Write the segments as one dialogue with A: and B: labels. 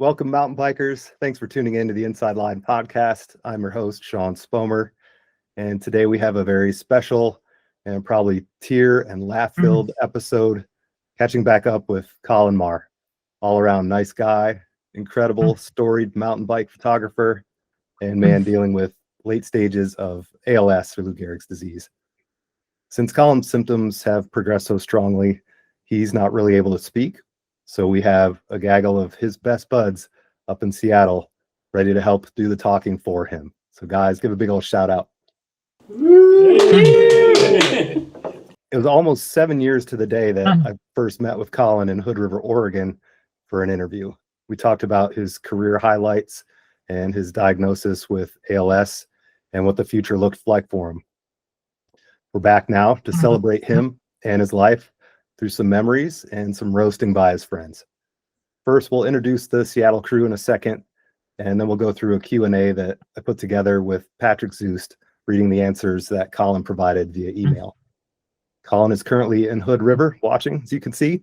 A: Welcome, mountain bikers. Thanks for tuning in to the Inside Line podcast. I'm your host, Sean Spomer, and today we have a very special and probably tear and laugh-filled episode, catching back up with Colin Meagher. All-around nice guy, incredible storied mountain bike photographer, and man dealing with late stages of ALS, or Lou Gehrig's disease. Since Colin's symptoms have progressed so strongly, he's not really able to speak. So we have a gaggle of his best buds up in Seattle ready to help do the talking for him. So guys, give a big old shout out. It was almost 7 years to the day that I first met with Colin in Hood River, Oregon for an interview. We talked about his career highlights and his diagnosis with ALS and what the future looked like for him. We're back now to celebrate him and his life through some memories and some roasting by his friends. First, we'll introduce the Seattle crew in a second, and then we'll go through a Q&A that I put together with Patrick Zoost, reading the answers that Colin provided via email. Colin is currently in Hood River watching, as you can see,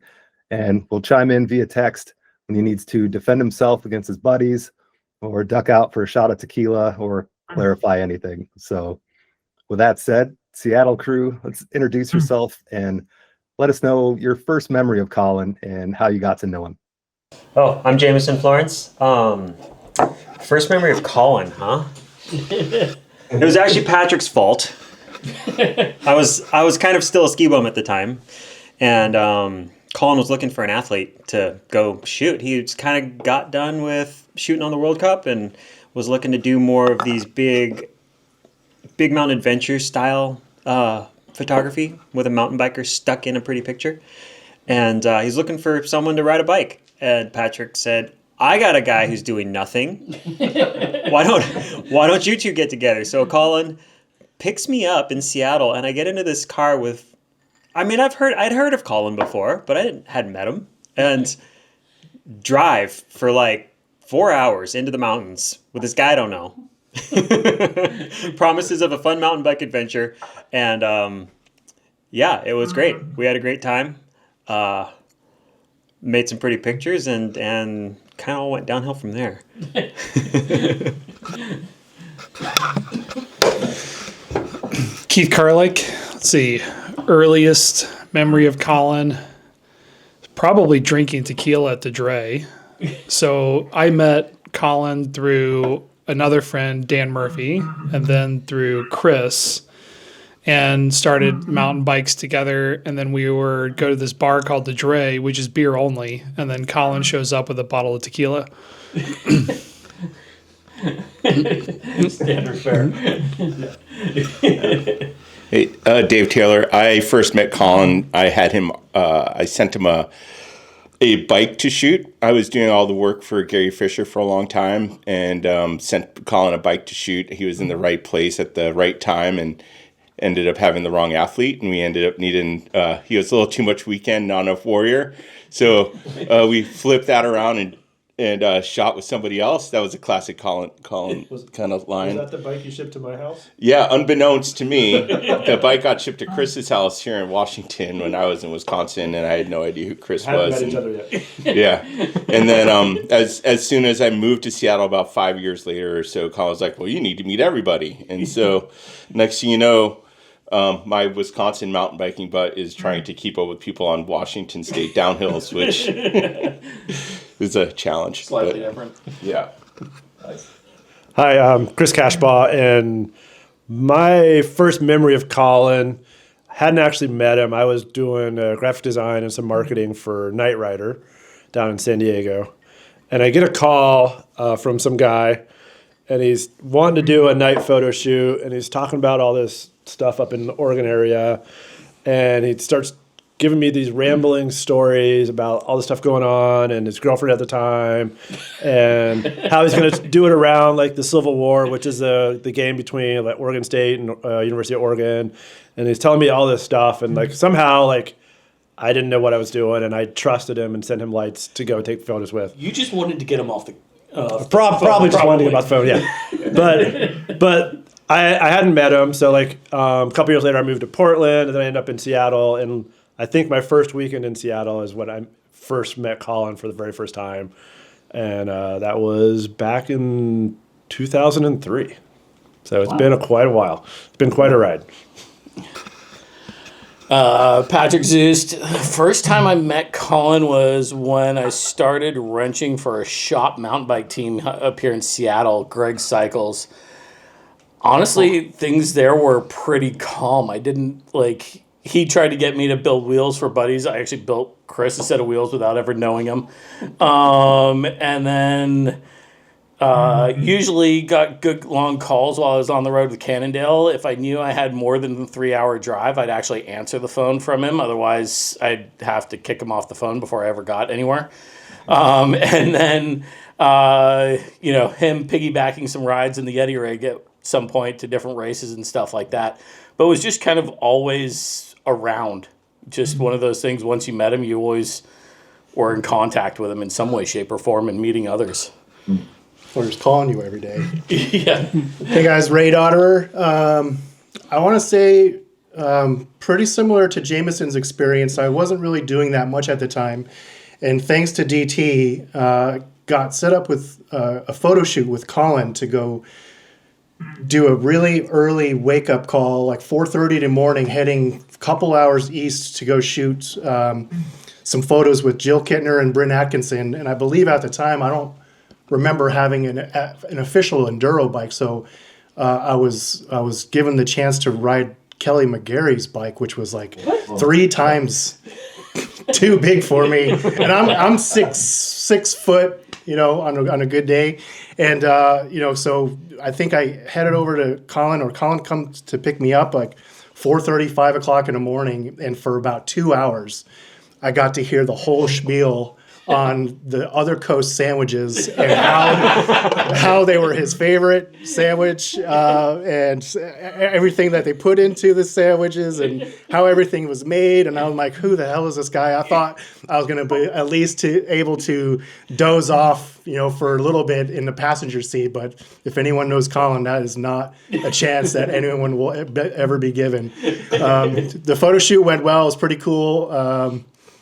A: and will chime in via text when he needs to defend himself against his buddies or duck out for a shot of tequila or clarify anything. So with that said, Seattle crew, let's introduce yourself and let us know your first memory of Colin and how you got to know him.
B: Oh, I'm Jameson Florence. First memory of Colin, huh? It was actually Patrick's fault. I was kind of still a ski bum at the time, and Colin was looking for an athlete to go shoot. He just kind of got done with shooting on the World Cup and was looking to do more of these big mountain adventure style photography with a mountain biker stuck in a pretty picture. And he's looking for someone to ride a bike. And Patrick said, I got a guy who's doing nothing. Why don't you two get together? So Colin picks me up in Seattle, and I get into this car with, I'd heard of Colin before, but I hadn't met him, and drive for like 4 hours into the mountains with this guy I don't know. Promises of a fun mountain bike adventure, and yeah, it was great. We had a great time, made some pretty pictures, and kind of all went downhill from there.
C: Keith Carlick. Let's see, earliest memory of Colin, probably drinking tequila at the Dre. So I met Colin through another friend, Dan Murphy, and then through Chris, and started mountain bikes together. And then we would go to this bar called the Dre, which is beer only. And then Colin shows up with a bottle of tequila.
D: Standard fare. Hey, Dave Taylor. I first met Colin. I had him. I sent him a bike to shoot. I was doing all the work for Gary Fisher for a long time, and sent Colin a bike to shoot. He was in the right place at the right time, and ended up having the wrong athlete, and we ended up needing. He was a little too much weekend, not enough warrior, so we flipped that around and shot with somebody else. That was a classic Colin kind of line.
E: Was that the bike you shipped to my house?
D: Yeah, unbeknownst to me, the bike got shipped to Chris's house here in Washington when I was in Wisconsin, and I had no idea who Chris was.
E: Met each other yet.
D: Yeah, and then as soon as I moved to Seattle about 5 years later or so, Colin was like, "Well, you need to meet everybody," and so next thing you know. My Wisconsin mountain biking butt is trying to keep up with people on Washington State downhills, which is a challenge.
E: Slightly different.
D: Yeah.
E: Nice. Hi, I'm Chris Cashbaugh, and my first memory of Colin, hadn't actually met him. I was doing graphic design and some marketing for Knight Rider down in San Diego, and I get a call from some guy, and he's wanting to do a night photo shoot, and he's talking about all this stuff up in the Oregon area, and he starts giving me these rambling stories about all the stuff going on and his girlfriend at the time, and how he's going to do it around like the Civil War, which is the game between like Oregon State and University of Oregon, and he's telling me all this stuff, and like somehow like I didn't know what I was doing, and I trusted him and sent him lights to go take photos with.
F: You just wanted to get him off the
E: probably just wanted to get him off the phone, yeah. But I hadn't met him, so like a couple years later I moved to Portland, and then I ended up in Seattle, and I think my first weekend in Seattle is when I first met Colin for the very first time. And that was back in 2003. So it's been quite a while. It's been quite a ride.
F: Patrick Zust. First time I met Colin was when I started wrenching for a shop mountain bike team up here in Seattle, Greg Cycles. Honestly, things there were pretty calm. I didn't he tried to get me to build wheels for buddies. I actually built Chris a set of wheels without ever knowing him. And then usually got good long calls while I was on the road with Cannondale. If I knew I had more than a 3-hour drive, I'd actually answer the phone from him. Otherwise, I'd have to kick him off the phone before I ever got anywhere. And then, him piggybacking some rides in the Yeti rig at some point to different races and stuff like that. But it was just kind of always around. Just one of those things, once you met him, you always were in contact with him in some way, shape, or form and meeting others.
G: Or just calling you every day.
F: Yeah.
G: Hey guys, Ray Dotterer. I want to say pretty similar to Jameson's experience. I wasn't really doing that much at the time. And thanks to DT, got set up with a photo shoot with Colin to go do a really early wake-up call, like 4:30 in the morning, heading a couple hours east to go shoot some photos with Jill Kittner and Bryn Atkinson. And I believe at the time, I don't remember having an official enduro bike, so I was given the chance to ride Kelly McGarry's bike, which was like 3 times too big for me, and I'm 6 foot, on a good day, and so I think I headed over to Colin, or Colin comes to pick me up like 4:30, 5 o'clock in the morning, and for about 2 hours, I got to hear the whole spiel on the other coast sandwiches and how they were his favorite sandwich, and everything that they put into the sandwiches and how everything was made. And I'm like, who the hell is this guy? I thought I was going to be at least able to doze off, for a little bit in the passenger seat. But if anyone knows Colin, that is not a chance that anyone will ever be given. The photo shoot went well. It was pretty cool.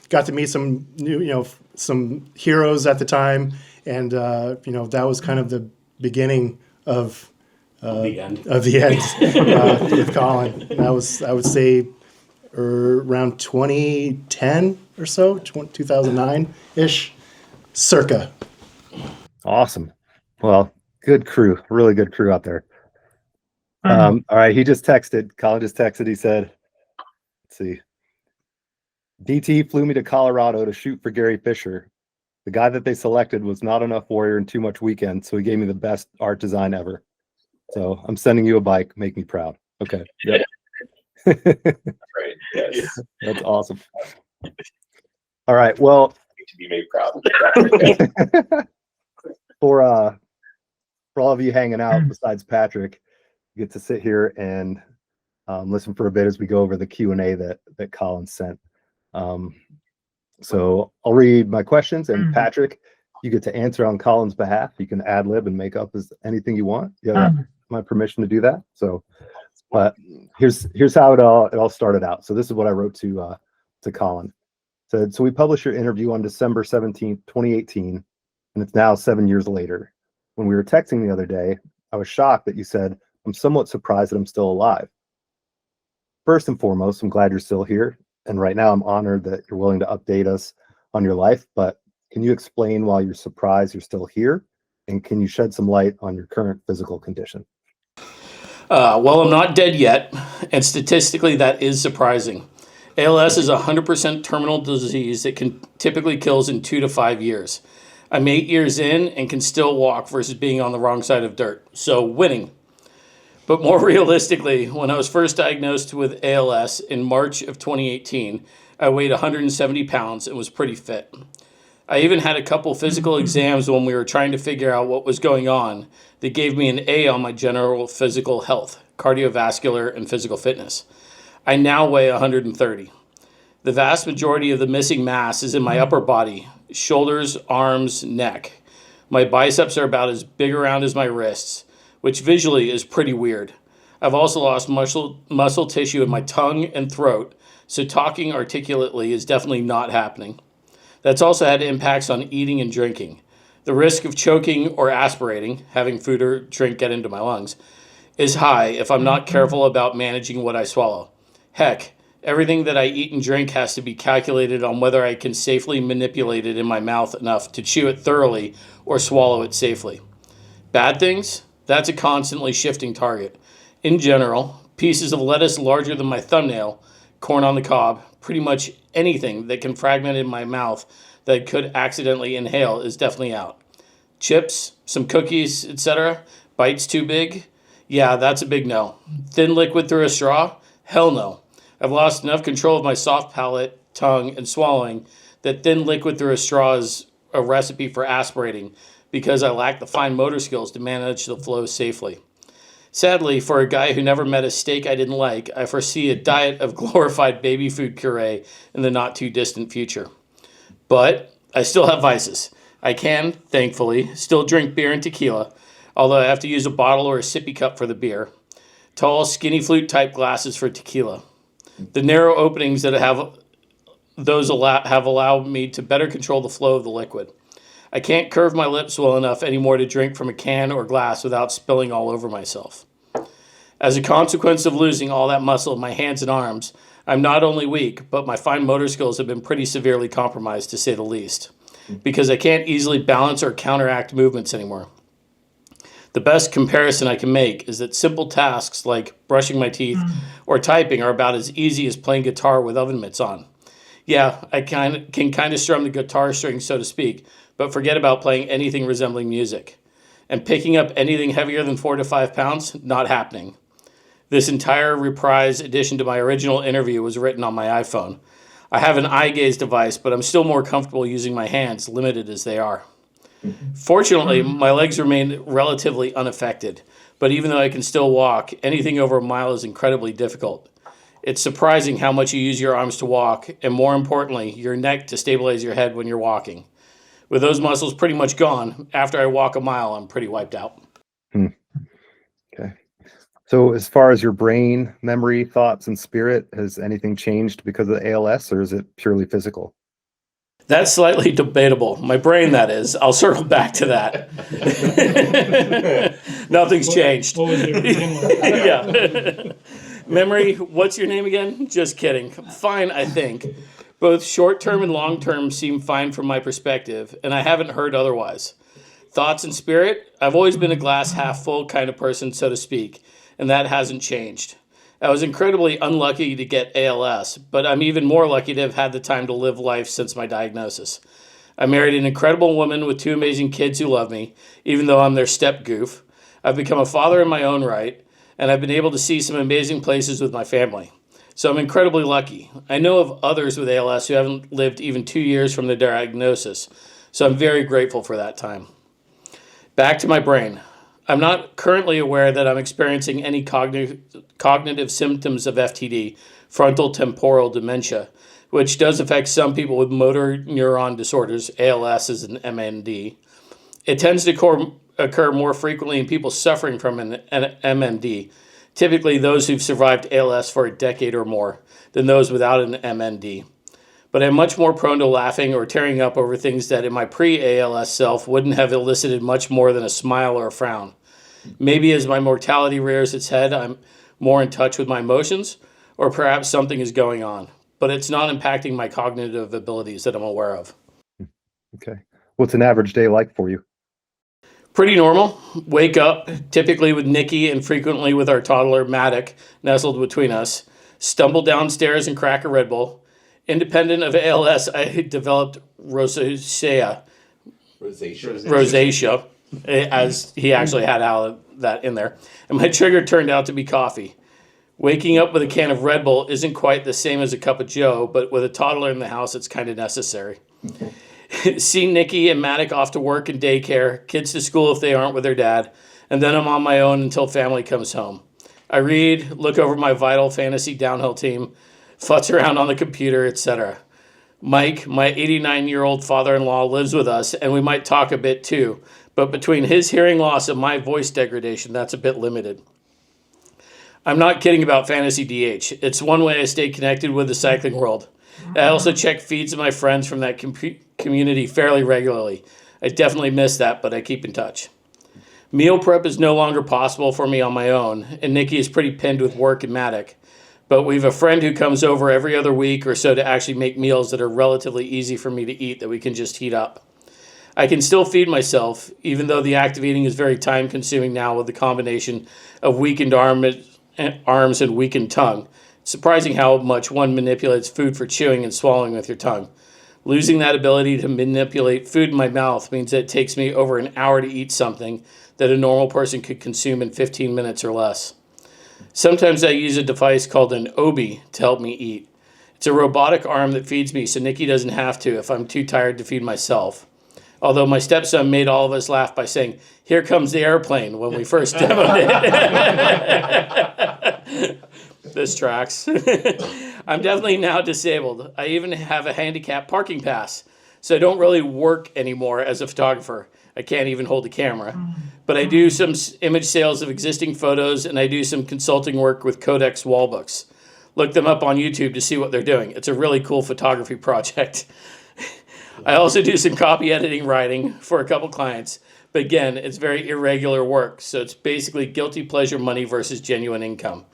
G: Got to meet some new, some heroes at the time, and that was kind of the beginning of the end with Colin. That was, I would say, around 2010 or so, 2009 ish, circa.
A: Awesome. Well, good crew, really good crew out there. All right, Colin just texted. He said, let's see. DT flew me to Colorado to shoot for Gary Fisher. The guy that they selected was not enough warrior and too much weekend, so he gave me the best art design ever. So I'm sending you a bike. Make me proud. Okay. Yep.
D: Right. Yes.
A: That's awesome. All right. Well,
D: To be made proud.
A: for all of you hanging out, besides Patrick, you get to sit here and listen for a bit as we go over the Q&A that Colin sent. So I'll read my questions, and Patrick, you get to answer on Colin's behalf. You can ad lib and make up as anything you want. You have my permission to do that. So, but here's how it all started out. So this is what I wrote to Colin. Said, so we published your interview on December 17th, 2018, and it's now 7 years later. When we were texting the other day, I was shocked that you said, I'm somewhat surprised that I'm still alive. First and foremost, I'm glad you're still here. And right now I'm honored that you're willing to update us on your life, but can you explain why you're surprised you're still here? And can you shed some light on your current physical condition?
F: Well, I'm not dead yet, and statistically that is surprising. ALS is a 100% terminal disease that can typically kills in 2 to 5 years. I'm 8 years in and can still walk versus being on the wrong side of dirt. So winning. But more realistically, when I was first diagnosed with ALS in March of 2018, I weighed 170 pounds and was pretty fit. I even had a couple physical exams when we were trying to figure out what was going on that gave me an A on my general physical health, cardiovascular, and physical fitness. I now weigh 130. The vast majority of the missing mass is in my upper body, shoulders, arms, neck. My biceps are about as big around as my wrists, which visually is pretty weird. I've also lost muscle tissue in my tongue and throat, so talking articulately is definitely not happening. That's also had impacts on eating and drinking. The risk of choking or aspirating, having food or drink get into my lungs, is high if I'm not careful about managing what I swallow. Heck, everything that I eat and drink has to be calculated on whether I can safely manipulate it in my mouth enough to chew it thoroughly or swallow it safely. Bad things? That's a constantly shifting target. In general, pieces of lettuce larger than my thumbnail, corn on the cob, pretty much anything that can fragment in my mouth that I could accidentally inhale is definitely out. Chips, some cookies, etc. Bites too big? Yeah, that's a big no. Thin liquid through a straw? Hell no. I've lost enough control of my soft palate, tongue, and swallowing that thin liquid through a straw is a recipe for aspirating because I lack the fine motor skills to manage the flow safely. Sadly, for a guy who never met a steak I didn't like, I foresee a diet of glorified baby food puree in the not too distant future. But I still have vices. I can, thankfully, still drink beer and tequila, although I have to use a bottle or a sippy cup for the beer. Tall, skinny flute type glasses for tequila. The narrow openings that have allowed me to better control the flow of the liquid. I can't curve my lips well enough anymore to drink from a can or glass without spilling all over myself. As a consequence of losing all that muscle in my hands and arms, I'm not only weak, but my fine motor skills have been pretty severely compromised, to say the least, because I can't easily balance or counteract movements anymore. The best comparison I can make is that simple tasks like brushing my teeth or typing are about as easy as playing guitar with oven mitts on. Yeah, I can kind of strum the guitar strings, so to speak, but forget about playing anything resembling music. And picking up anything heavier than 4 to 5 pounds, not happening. This entire reprise addition to my original interview was written on my iPhone. I have an eye gaze device, but I'm still more comfortable using my hands, limited as they are. Fortunately, my legs remain relatively unaffected, but even though I can still walk, anything over a mile is incredibly difficult. It's surprising how much you use your arms to walk, and more importantly, your neck to stabilize your head when you're walking. With those muscles pretty much gone, after I walk a mile, I'm pretty wiped out.
A: Okay. So as far as your brain, memory, thoughts, and spirit, has anything changed because of the ALS, or is it purely physical?
F: That's slightly debatable. My brain, that is. I'll circle back to that. Nothing's changed.
C: What was it to begin with?
F: Yeah. Memory, what's your name again? Just kidding. Fine, I think. Both short-term and long-term seem fine from my perspective, and I haven't heard otherwise. Thoughts and spirit, I've always been a glass half full kind of person, so to speak, and that hasn't changed. I was incredibly unlucky to get ALS, but I'm even more lucky to have had the time to live life since my diagnosis. I married an incredible woman with 2 amazing kids who love me, even though I'm their step goof. I've become a father in my own right, and I've been able to see some amazing places with my family. So I'm incredibly lucky. I know of others with ALS who haven't lived even 2 years from the diagnosis, so I'm very grateful for that time. Back to my brain. I'm not currently aware that I'm experiencing any cognitive symptoms of FTD, frontal temporal dementia, which does affect some people with motor neuron disorders. ALS is an MND. It tends to occur more frequently in people suffering from an MND, typically those who've survived ALS for a decade or more, than those without an MND. But I'm much more prone to laughing or tearing up over things that in my pre-ALS self wouldn't have elicited much more than a smile or a frown. Maybe as my mortality rears its head, I'm more in touch with my emotions, or perhaps something is going on, but it's not impacting my cognitive abilities that I'm aware of.
A: Okay. What's an average day like for you?
F: Pretty normal. Wake up, typically with Nikki and frequently with our toddler, Maddox, nestled between us. Stumble downstairs and crack a Red Bull. Independent of ALS, I developed rosacea, as he actually had that in there. And my trigger turned out to be coffee. Waking up with a can of Red Bull isn't quite the same as a cup of Joe, but with a toddler in the house, it's kind of necessary. See Nikki and Maddox off to work and daycare, kids to school if they aren't with their dad, and then I'm on my own until family comes home. I read, look over my Vital Fantasy downhill team, futz around on the computer, etc. Mike, my 89-year-old father-in-law, lives with us, and we might talk a bit too, but between his hearing loss and my voice degradation, that's a bit limited. I'm not kidding about Fantasy DH. It's one way I stay connected with the cycling world. I also check feeds of my friends from that community fairly regularly. I definitely miss that, but I keep in touch. Meal prep is no longer possible for me on my own, and Nikki is pretty pinned with work and Matic. But we have a friend who comes over every other week or so to actually make meals that are relatively easy for me to eat that we can just heat up. I can still feed myself, even though the act of eating is very time consuming now with the combination of weakened arms and weakened tongue. It's surprising how much one manipulates food for chewing and swallowing with your tongue. Losing that ability to manipulate food in my mouth means that it takes me over an hour to eat something that a normal person could consume in 15 minutes or less. Sometimes I use a device called an Obi to help me eat. It's a robotic arm that feeds me so Nikki doesn't have to if I'm too tired to feed myself. Although my stepson made all of us laugh by saying, "Here comes the airplane," when we first demoed it. This tracks. I'm definitely now disabled. I even have a handicap parking pass, so I don't really work anymore as a photographer. I can't even hold a camera. But I do some image sales of existing photos, and I do some consulting work with Codex wall books. Look them up on YouTube to see what they're doing. It's a really cool photography project. I also do some copy editing writing for a couple clients. But again, it's very irregular work, so it's basically guilty pleasure money versus genuine income.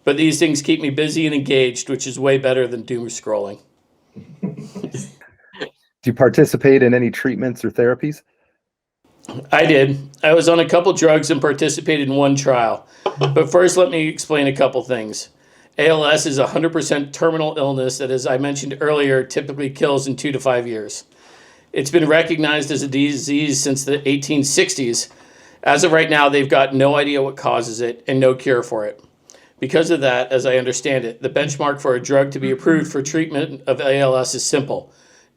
F: But these things keep me busy and engaged, which is way better than doom scrolling.
A: Do you participate in any treatments or therapies?
F: I did. I was on a couple drugs and participated in one trial. But first, let me explain a couple things. ALS is a 100% terminal illness that, as I mentioned earlier, typically kills in 2 to 5 years. It's been recognized as a disease since the 1860s. As of right now, they've got no idea what causes it and no cure for it. Because of that, as I understand it, the benchmark for a drug to be approved for treatment of ALS is simple.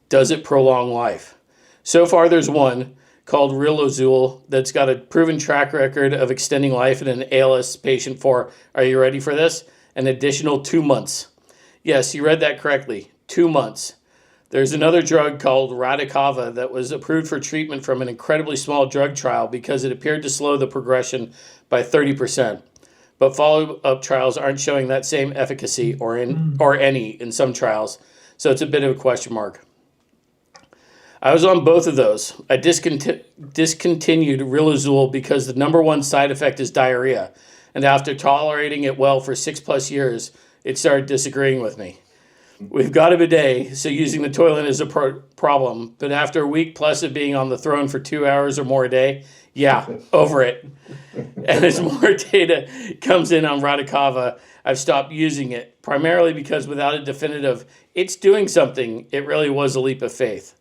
F: Does it prolong life? So far, there's one called Riluzole that's got a proven track record of extending life in an ALS patient for, are you ready for this? An additional 2 months. Yes, you read that correctly, 2 months. There's another drug called Radicava that was approved for treatment from an incredibly small drug trial because it appeared to slow the progression by 30%. But follow-up trials aren't showing that same efficacy or any in some trials, so it's a bit of a question mark. I was on both of those. I discontinued Riluzole because the number one side effect is diarrhea, and after tolerating it well for 6+ years, it started disagreeing with me. We've got a bidet, so using the toilet is a problem, but after a week plus of being on the throne for 2 hours or more a day, yeah, over it. And as more data comes in on Radicava, I've stopped using it, primarily because without a definitive, it's doing something, it really was a leap of faith.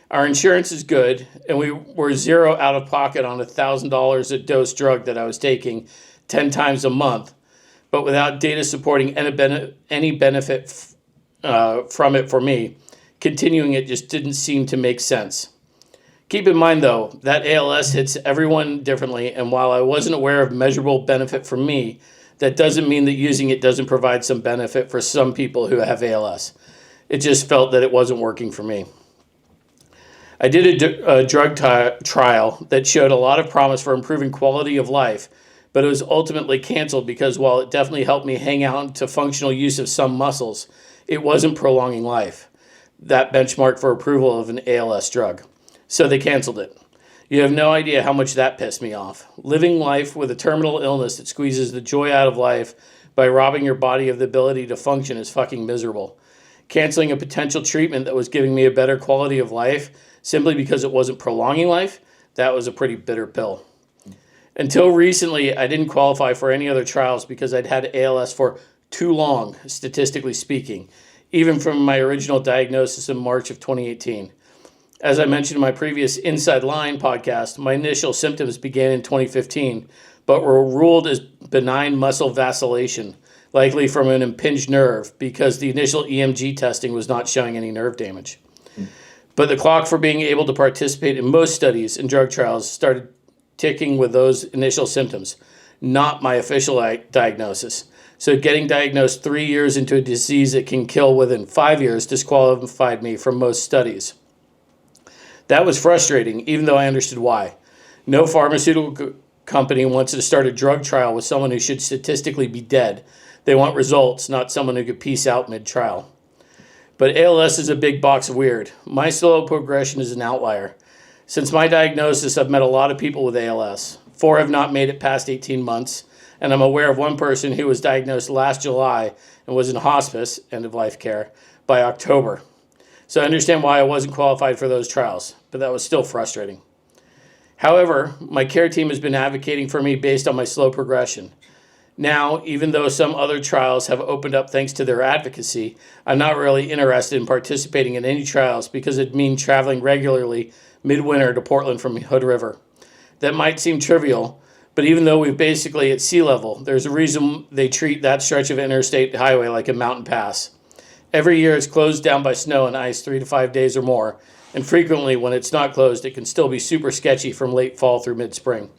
F: Our insurance is good, and we were zero out of pocket on $1,000 a dose drug that I was taking 10 times a month, but without data supporting any benefit from it for me, continuing it just didn't seem to make sense. Keep in mind, though, that ALS hits everyone differently, and while I wasn't aware of measurable benefit for me, that doesn't mean that using it doesn't provide some benefit for some people who have ALS. It just felt that it wasn't working for me. I did a drug trial that showed a lot of promise for improving quality of life, but it was ultimately canceled because while it definitely helped me hang out to functional use of some muscles, it wasn't prolonging life, that benchmark for approval of an ALS drug. So they canceled it. You have no idea how much that pissed me off. Living life with a terminal illness that squeezes the joy out of life by robbing your body of the ability to function is fucking miserable. Canceling a potential treatment that was giving me a better quality of life simply because it wasn't prolonging life, that was a pretty bitter pill. Until recently, I didn't qualify for any other trials because I'd had ALS for too long, statistically speaking, even from my original diagnosis in March of 2018. As I mentioned in my previous Inside Line podcast, my initial symptoms began in 2015, but were ruled as benign muscle vacillation, likely from an impinged nerve because the initial EMG testing was not showing any nerve damage. But the clock for being able to participate in most studies and drug trials started ticking with those initial symptoms, not my official diagnosis. So getting diagnosed 3 years into a disease that can kill within 5 years disqualified me from most studies. That was frustrating, even though I understood why. No pharmaceutical company wants to start a drug trial with someone who should statistically be dead. They want results, not someone who could peace out mid-trial. But ALS is a big box of weird. My slow progression is an outlier. Since my diagnosis, I've met a lot of people with ALS. 4 have not made it past 18 months, and I'm aware of one person who was diagnosed last July and was in hospice, end-of-life care, by October. So I understand why I wasn't qualified for those trials, but that was still frustrating. However, my care team has been advocating for me based on my slow progression. Now, even though some other trials have opened up thanks to their advocacy, I'm not really interested in participating in any trials because it'd mean traveling regularly midwinter to Portland from Hood River. That might seem trivial, but even though we're basically at sea level, there's a reason they treat that stretch of interstate highway like a mountain pass. Every year it's closed down by snow and ice 3 to 5 days or more, and frequently when it's not closed, it can still be super sketchy from late fall through mid-spring.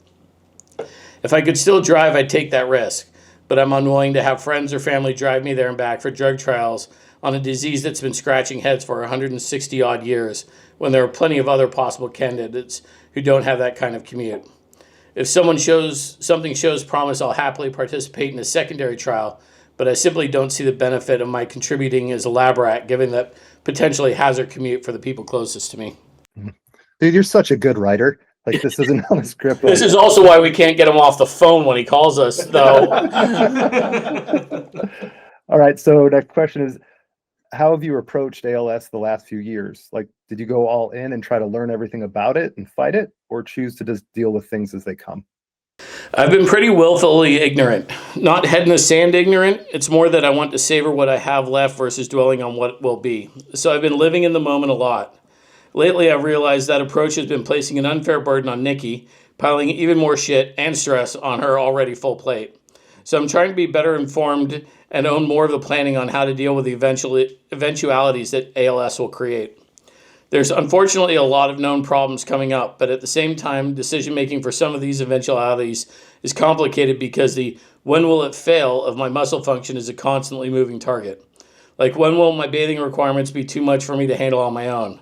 F: If I could still drive, I'd take that risk, but I'm unwilling to have friends or family drive me there and back for drug trials on a disease that's been scratching heads for 160 odd years when there are plenty of other possible candidates who don't have that kind of commute. If something shows promise, I'll happily participate in a secondary trial, but I simply don't see the benefit of my contributing as a lab rat given that potentially hazard commute for the people closest to me.
A: Dude, you're such a good writer. Like, this isn't on the script.
F: This is also why we can't get him off the phone when he calls us, though.
A: All right, so next question is, how have you approached ALS the last few years? Like, did you go all in and try to learn everything about it and fight it, or choose to just deal with things as they come?
F: I've been pretty willfully ignorant. Not head in the sand ignorant. It's more that I want to savor what I have left versus dwelling on what will be. So I've been living in the moment a lot. Lately, I've realized that approach has been placing an unfair burden on Nikki, piling even more shit and stress on her already full plate. So I'm trying to be better informed and own more of the planning on how to deal with the eventualities that ALS will create. There's unfortunately a lot of known problems coming up, but at the same time, decision-making for some of these eventualities is complicated because the when will it fail of my muscle function is a constantly moving target. Like, when will my bathing requirements be too much for me to handle on my own?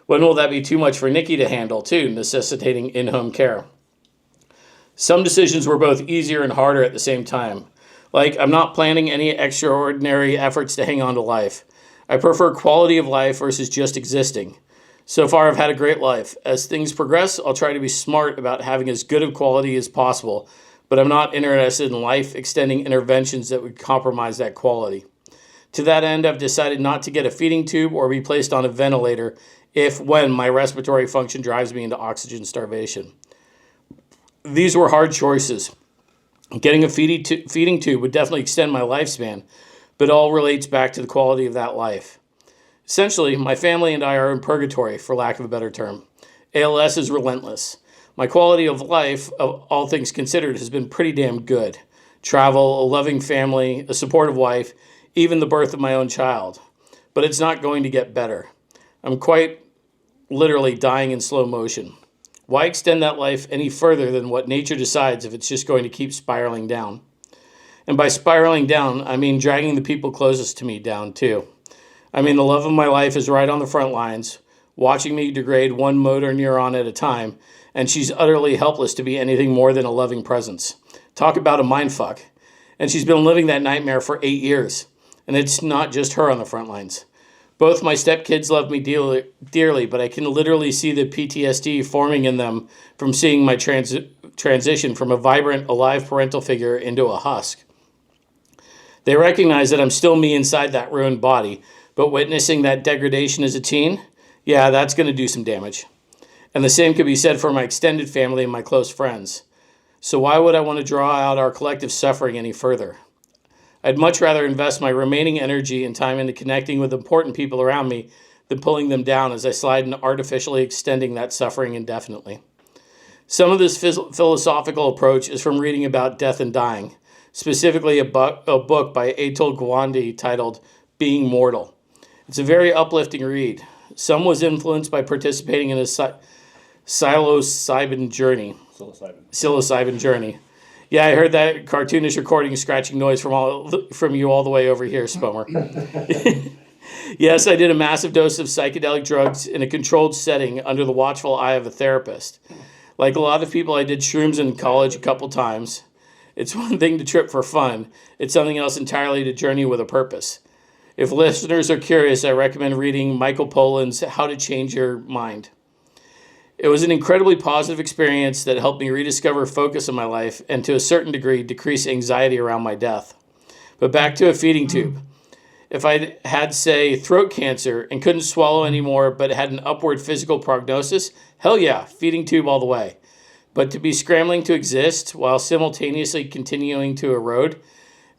F: When will that be too much for Nikki to handle too, necessitating in-home care? Some decisions were both easier and harder at the same time. Like, I'm not planning any extraordinary efforts to hang on to life. I prefer quality of life versus just existing. So far, I've had a great life. As things progress, I'll try to be smart about having as good of quality as possible, but I'm not interested in life-extending interventions that would compromise that quality. To that end, I've decided not to get a feeding tube or be placed on a ventilator when my respiratory function drives me into oxygen starvation. These were hard choices. Getting a feeding tube would definitely extend my lifespan, but it all relates back to the quality of that life. Essentially, my family and I are in purgatory, for lack of a better term. ALS is relentless. My quality of life, of all things considered, has been pretty damn good. Travel, a loving family, a supportive wife, even the birth of my own child. But it's not going to get better. I'm quite literally dying in slow motion. Why extend that life any further than what nature decides if it's just going to keep spiraling down? And by spiraling down, I mean dragging the people closest to me down too. I mean, the love of my life is right on the front lines, watching me degrade one motor neuron at a time, and she's utterly helpless to be anything more than a loving presence. Talk about a mindfuck. And she's been living that nightmare for 8 years. And it's not just her on the front lines. Both my stepkids love me dearly, but I can literally see the PTSD forming in them from seeing my transition from a vibrant, alive parental figure into a husk. They recognize that I'm still me inside that ruined body, but witnessing that degradation as a teen, yeah, that's going to do some damage. And the same could be said for my extended family and my close friends. So why would I want to draw out our collective suffering any further? I'd much rather invest my remaining energy and time into connecting with important people around me than pulling them down as I slide into artificially extending that suffering indefinitely. Some of this philosophical approach is from reading about death and dying, specifically a book by Atul Gawande titled Being Mortal. It's a very uplifting read. Some was influenced by participating in a psilocybin journey. Psilocybin journey. Yeah, I heard that cartoonish recording scratching noise from you all the way over here, Spomer. Yes, I did a massive dose of psychedelic drugs in a controlled setting under the watchful eye of a therapist. Like a lot of people, I did shrooms in college a couple times. It's one thing to trip for fun. It's something else entirely to journey with a purpose. If listeners are curious, I recommend reading Michael Pollan's How to Change Your Mind. It was an incredibly positive experience that helped me rediscover focus in my life and to a certain degree decrease anxiety around my death. But back to a feeding tube. If I had, say, throat cancer and couldn't swallow anymore but had an upward physical prognosis, hell yeah, feeding tube all the way. But to be scrambling to exist while simultaneously continuing to erode,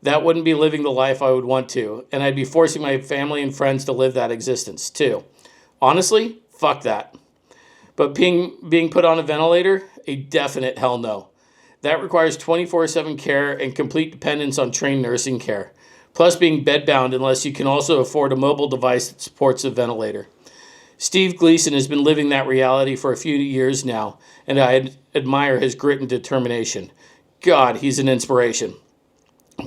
F: that wouldn't be living the life I would want to, and I'd be forcing my family and friends to live that existence too. Honestly, fuck that. But being put on a ventilator, a definite hell no. That requires 24/7 care and complete dependence on trained nursing care, plus being bedbound unless you can also afford a mobile device that supports a ventilator. Steve Gleason has been living that reality for a few years now, and I admire his grit and determination. God, he's an inspiration.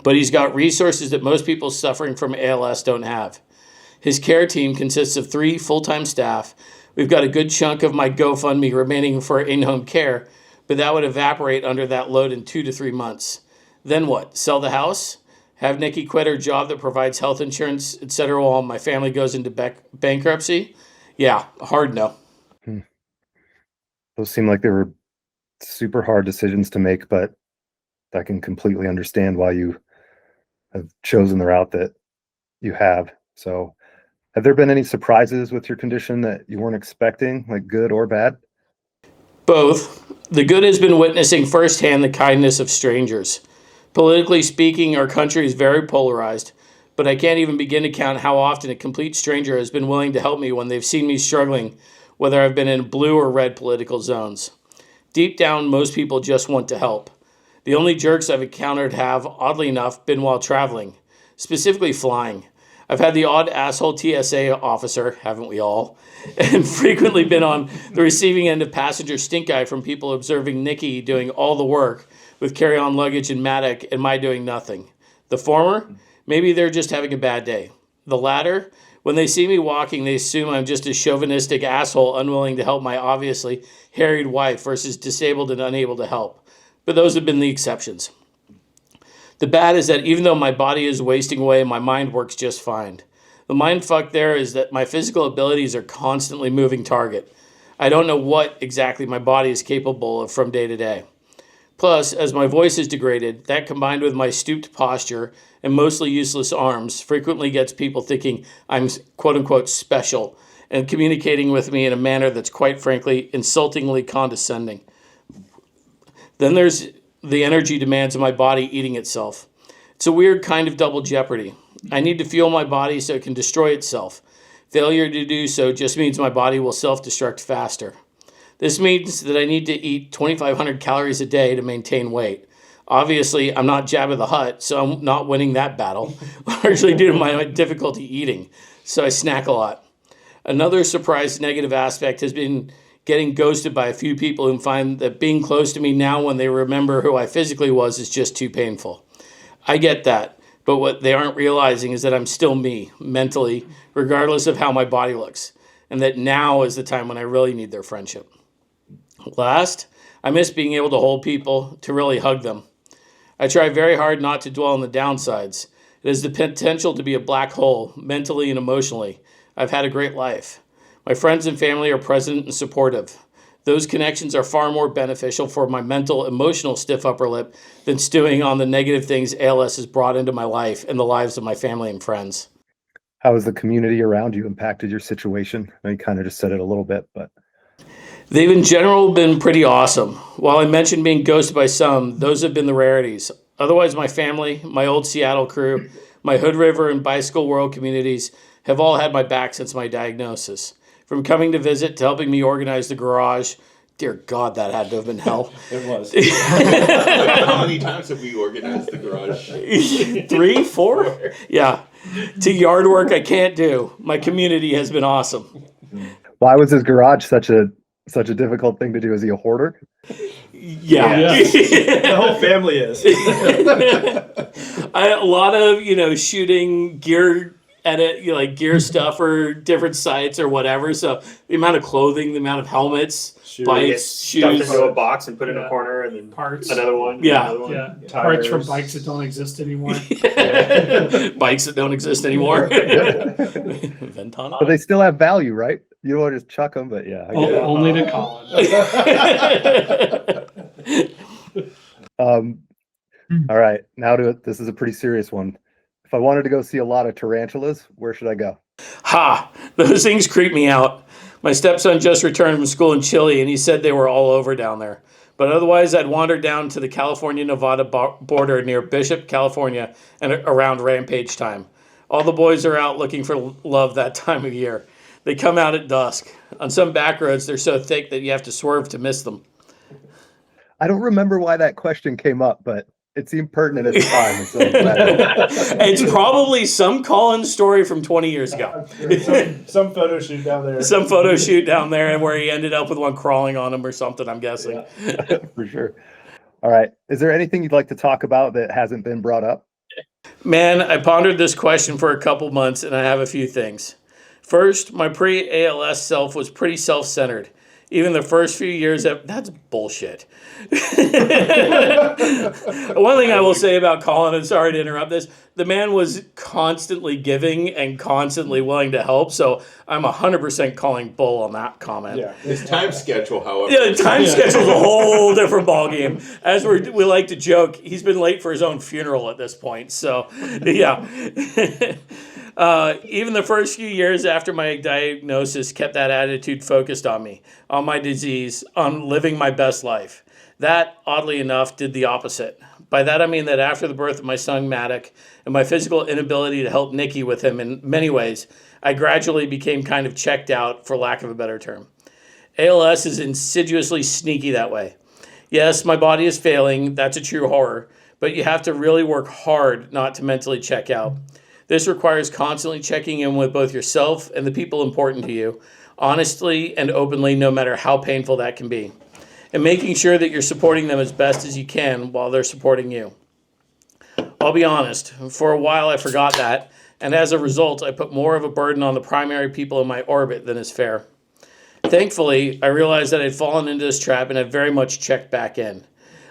F: But he's got resources that most people suffering from ALS don't have. His care team consists of 3 full-time staff. We've got a good chunk of my GoFundMe remaining for in-home care, but that would evaporate under that load in 2 to 3 months. Then what? Sell the house? Have Nikki quit her job that provides health insurance, etc., while my family goes into bankruptcy? Yeah, hard no.
A: Those seem like they were super hard decisions to make, but I can completely understand why you have chosen the route that you have. So, have there been any surprises with your condition that you weren't expecting, like good or bad?
F: Both. The good has been witnessing firsthand the kindness of strangers. Politically speaking, our country is very polarized, but I can't even begin to count how often a complete stranger has been willing to help me when they've seen me struggling, whether I've been in blue or red political zones. Deep down, most people just want to help. The only jerks I've encountered have, oddly enough, been while traveling, specifically flying. I've had the odd asshole TSA officer, haven't we all? And frequently been on the receiving end of passenger stink eye from people observing Nikki doing all the work with carry-on luggage and Matic and my doing nothing. The former, maybe they're just having a bad day. The latter, when they see me walking, they assume I'm just a chauvinistic asshole unwilling to help my obviously harried wife versus disabled and unable to help. But those have been the exceptions. The bad is that even though my body is wasting away, my mind works just fine. The mind fuck there is that my physical abilities are constantly moving target. I don't know what exactly my body is capable of from day to day. Plus, as my voice is degraded, that combined with my stooped posture and mostly useless arms frequently gets people thinking I'm quote-unquote special and communicating with me in a manner that's quite frankly insultingly condescending. Then there's the energy demands of my body eating itself. It's a weird kind of double jeopardy. I need to fuel my body so it can destroy itself. Failure to do so just means my body will self-destruct faster. This means that I need to eat 2,500 calories a day to maintain weight. Obviously, I'm not Jabba the Hutt, so I'm not winning that battle, largely due to my difficulty eating, so I snack a lot. Another surprise negative aspect has been getting ghosted by a few people who find that being close to me now when they remember who I physically was is just too painful. I get that, but what they aren't realizing is that I'm still me, mentally, regardless of how my body looks, and that now is the time when I really need their friendship. Last, I miss being able to hold people, to really hug them. I try very hard not to dwell on the downsides. It has the potential to be a black hole, mentally and emotionally. I've had a great life. My friends and family are present and supportive. Those connections are far more beneficial for my mental, emotional stiff upper lip than stewing on the negative things ALS has brought into my life and the lives of my family and friends.
A: How has the community around you impacted your situation? I know you kind of just said it a little bit, but
F: They've in general been pretty awesome. While I mentioned being ghosted by some, those have been the rarities. Otherwise, my family, my old Seattle crew, my Hood River and Bicycle World communities have all had my back since my diagnosis. From coming to visit to helping me organize the garage. Dear God, that had to have been hell.
D: It was. How many times have we organized the garage?
F: 3, 4? Yeah. To yard work I can't do. My community has been awesome.
A: why was his garage such a difficult thing to do? Is he a hoarder?
F: Yeah.
E: The whole family is.
F: A lot of, shooting gear edit, like gear stuff for different sites or whatever. So the amount of clothing, the amount of helmets, bikes,
B: Stuffed
F: shoes,
B: into a box and put in a corner, and then
C: Parts.
B: another one.
F: Yeah.
B: Another one.
C: Yeah,
B: Tires.
C: parts from bikes that don't exist anymore.
F: bikes that don't exist anymore. Ventana.
A: But they still have value, right? You don't want to just chuck them, but yeah. I get it.
C: Only to Colin.
A: All right, now to it. This is a pretty serious one. If I wanted to go see a lot of tarantulas, where should I go?
F: Ha! Those things creep me out. My stepson just returned from school in Chile, and he said they were all over down there. But otherwise, I'd wander down to the California-Nevada border near Bishop, California, and around rampage time. All the boys are out looking for love that time of year. They come out at dusk. On some back roads, they're so thick that you have to swerve to miss them.
A: I don't remember why that question came up, but it seemed pertinent at the time. So
F: It's probably some Colin story from 20 years ago.
E: Some photo shoot down there.
F: Some photo shoot down there and where he ended up with one crawling on him or something, I'm guessing.
A: for sure. All right. Is there anything you'd like to talk about that hasn't been brought up?
F: Man, I pondered this question for a couple months, and I have a few things. First, my pre-ALS self was pretty self-centered. Even the first few years, that's bullshit. One thing I will say about Colin, and sorry to interrupt this, the man was constantly giving and constantly willing to help. So I'm 100% calling bull on that comment.
E: Yeah.
D: His time schedule, however.
F: Yeah, the time schedule's a whole different ballgame. As we like to joke, he's been late for his own funeral at this point. So, yeah. Even the first few years after my diagnosis kept that attitude focused on me, on my disease, on living my best life. That, oddly enough, did the opposite. By that I mean that after the birth of my son Matic and my physical inability to help Nikki with him in many ways, I gradually became kind of checked out, for lack of a better term. ALS is insidiously sneaky that way. Yes, my body is failing, that's a true horror, but you have to really work hard not to mentally check out. This requires constantly checking in with both yourself and the people important to you, honestly and openly, no matter how painful that can be, and making sure that you're supporting them as best as you can while they're supporting you. I'll be honest, for a while I forgot that, and as a result, I put more of a burden on the primary people in my orbit than is fair. Thankfully, I realized that I'd fallen into this trap and I've very much checked back in.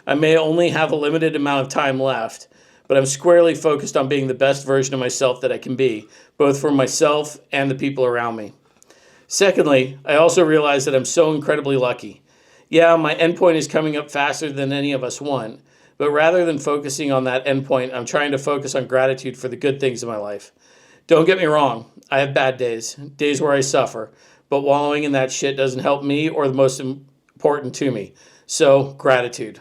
F: I may only have a limited amount of time left, but I'm squarely focused on being the best version of myself that I can be, both for myself and the people around me. Secondly, I also realize that I'm so incredibly lucky. Yeah, my endpoint is coming up faster than any of us want, but rather than focusing on that endpoint, I'm trying to focus on gratitude for the good things in my life. Don't get me wrong, I have bad days, days where I suffer, but wallowing in that shit doesn't help me or the most important to me. So, gratitude.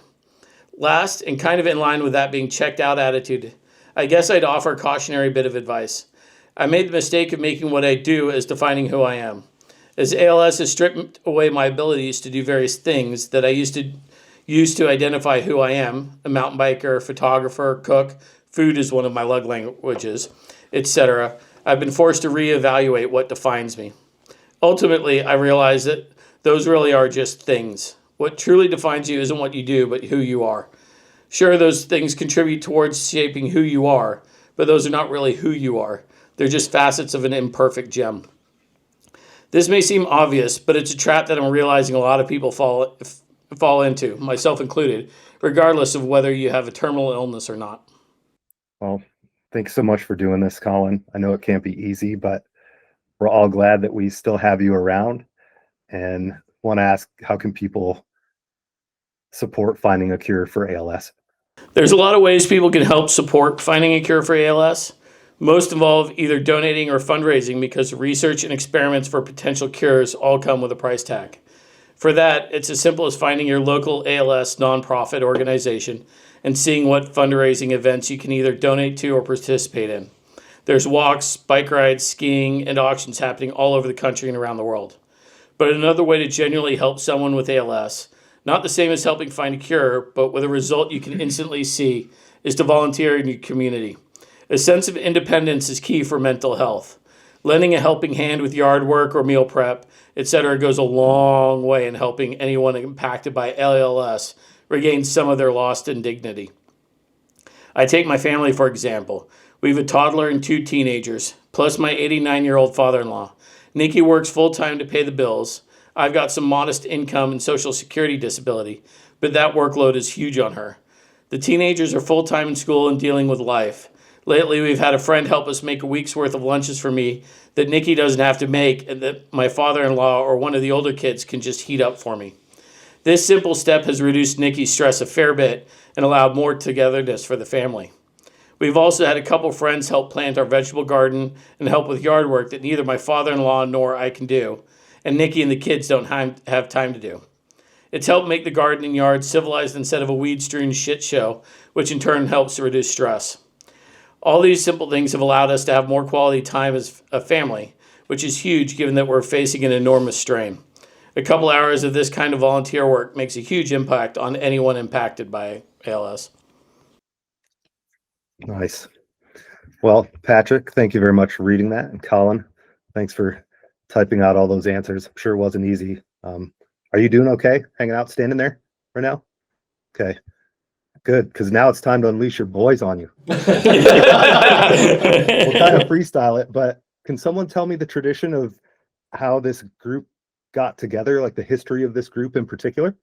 F: Last, and kind of in line with that being checked out attitude, I guess I'd offer a cautionary bit of advice. I made the mistake of making what I do as defining who I am. As ALS has stripped away my abilities to do various things that I used to identify who I am, a mountain biker, photographer, cook, food is one of my love languages, etc., I've been forced to reevaluate what defines me. Ultimately, I realize that those really are just things. What truly defines you isn't what you do, but who you are. Sure, those things contribute towards shaping who you are, but those are not really who you are. They're just facets of an imperfect gem. This may seem obvious, but it's a trap that I'm realizing a lot of people fall into, myself included, regardless of whether you have a terminal illness or not.
A: Well, thanks so much for doing this, Colin. I know it can't be easy, but we're all glad that we still have you around, and want to ask, how can people support finding a cure for ALS?
F: There's a lot of ways people can help support finding a cure for ALS. Most involve either donating or fundraising because research and experiments for potential cures all come with a price tag. For that, it's as simple as finding your local ALS nonprofit organization and seeing what fundraising events you can either donate to or participate in. There's walks, bike rides, skiing, and auctions happening all over the country and around the world. But another way to genuinely help someone with ALS, not the same as helping find a cure, but with a result you can instantly see, is to volunteer in your community. A sense of independence is key for mental health. Lending a helping hand with yard work or meal prep, etc. goes a long way in helping anyone impacted by ALS regain some of their lost dignity. I take my family, for example. We have a toddler and 2 teenagers, plus my 89-year-old father-in-law. Nikki works full-time to pay the bills. I've got some modest income and Social Security disability, but that workload is huge on her. The teenagers are full-time in school and dealing with life. Lately, we've had a friend help us make a week's worth of lunches for me that Nikki doesn't have to make and that my father-in-law or one of the older kids can just heat up for me. This simple step has reduced Nikki's stress a fair bit and allowed more togetherness for the family. We've also had a couple friends help plant our vegetable garden and help with yard work that neither my father-in-law nor I can do, and Nikki and the kids don't have time to do. It's helped make the garden and yard civilized instead of a weed-strewn shit show, which in turn helps to reduce stress. All these simple things have allowed us to have more quality time as a family, which is huge given that we're facing an enormous strain. A couple hours of this kind of volunteer work makes a huge impact on anyone impacted by ALS.
A: Nice. Well, Patrick, thank you very much for reading that. And Colin, thanks for typing out all those answers. I'm sure it wasn't easy. Are you doing okay? Hanging out, standing there right now? Okay, good. Because now it's time to unleash your boys on you. We'll kind of freestyle it, but can someone tell me the tradition of how this group got together, like the history of this group in particular?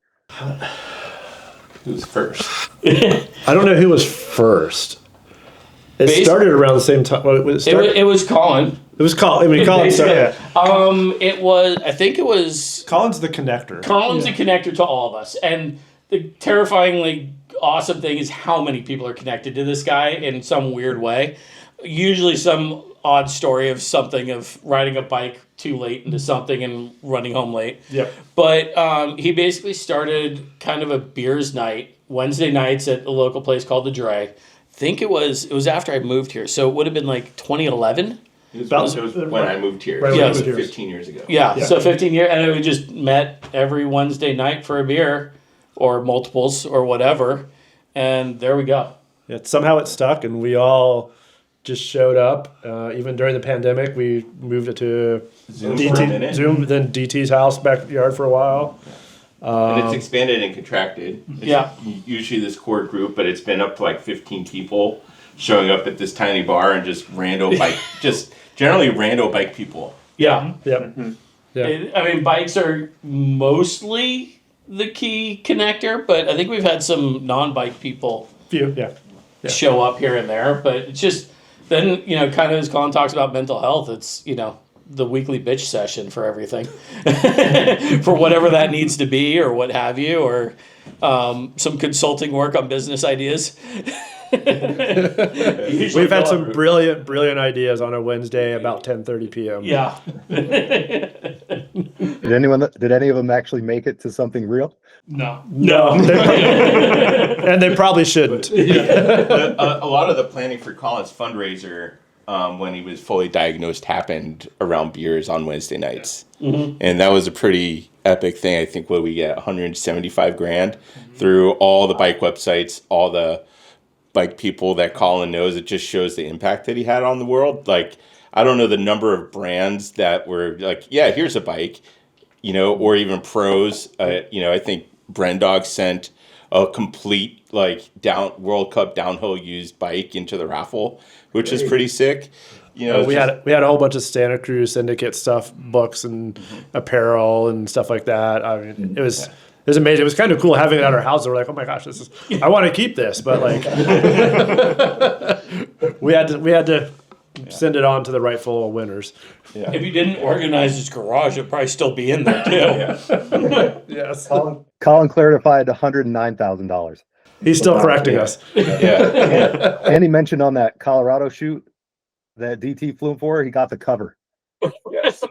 D: Who's first?
E: I don't know who was first. It started around the same time. Well,
F: It was Colin.
E: It was Colin. I mean, Colin started.
F: It was. I think it was.
E: Colin's the connector.
F: Colin's the connector to all of us, and the terrifyingly awesome thing is how many people are connected to this guy in some weird way. Usually, some odd story of something of riding a bike too late into something and running home late.
E: Yep.
F: But he basically started kind of a beers night Wednesday nights at a local place called the Dre. I think it was after I moved here, so it would have been like 2011.
D: It was when I moved here.
E: Right,
F: Yeah,
D: 15 years ago.
F: Yeah, so 15 years, and we just met every Wednesday night for a beer, or multiples, or whatever, and there we go.
E: Yeah, somehow it stuck, and we all just showed up. Even during the pandemic, we moved it to
D: Zoom for a minute.
E: then DT's house, backyard for a while.
D: And it's expanded and contracted. It's usually this core group, but it's been up to like 15 people showing up at this tiny bar and just generally rando bike people.
F: Yeah.
E: Yep.
F: Mm-hmm.
E: Yeah.
F: I mean, bikes are mostly the key connector, but I think we've had some non-bike people show up here and there, but it's just, then, kind of as Colin talks about mental health, it's, the weekly bitch session for everything, for whatever that needs to be or what have you, or some consulting work on business ideas.
E: We've had some brilliant ideas on a Wednesday about 10:30 p.m.
F: Yeah.
A: Did any of them actually make it to something real?
F: No.
E: And they probably shouldn't.
D: A lot of the planning for Colin's fundraiser when he was fully diagnosed happened around beers on Wednesday nights. Mm-hmm. And that was a pretty epic thing. I think we get 175 grand through all the bike websites, all the bike people that Colin knows. It just shows the impact that he had on the world. Like, I don't know the number of brands that were like, yeah, here's a bike, or even pros. I think Brendog sent a complete World Cup downhill used bike into the raffle, which is pretty sick. We
E: had a whole bunch of Santa Cruz Syndicate stuff, books and apparel and stuff like that. I mean, it was amazing. It was kind of cool having it at our house. We're like, oh my gosh, I want to keep this, but we had to send it on to the rightful winners.
F: Yeah. If you didn't organize his garage, it'd probably still be in there too.
E: Yes.
A: Colin clarified $109,000.
E: He's still correcting us.
A: Yeah. And he mentioned on that Colorado shoot that DT flew for, he got the cover.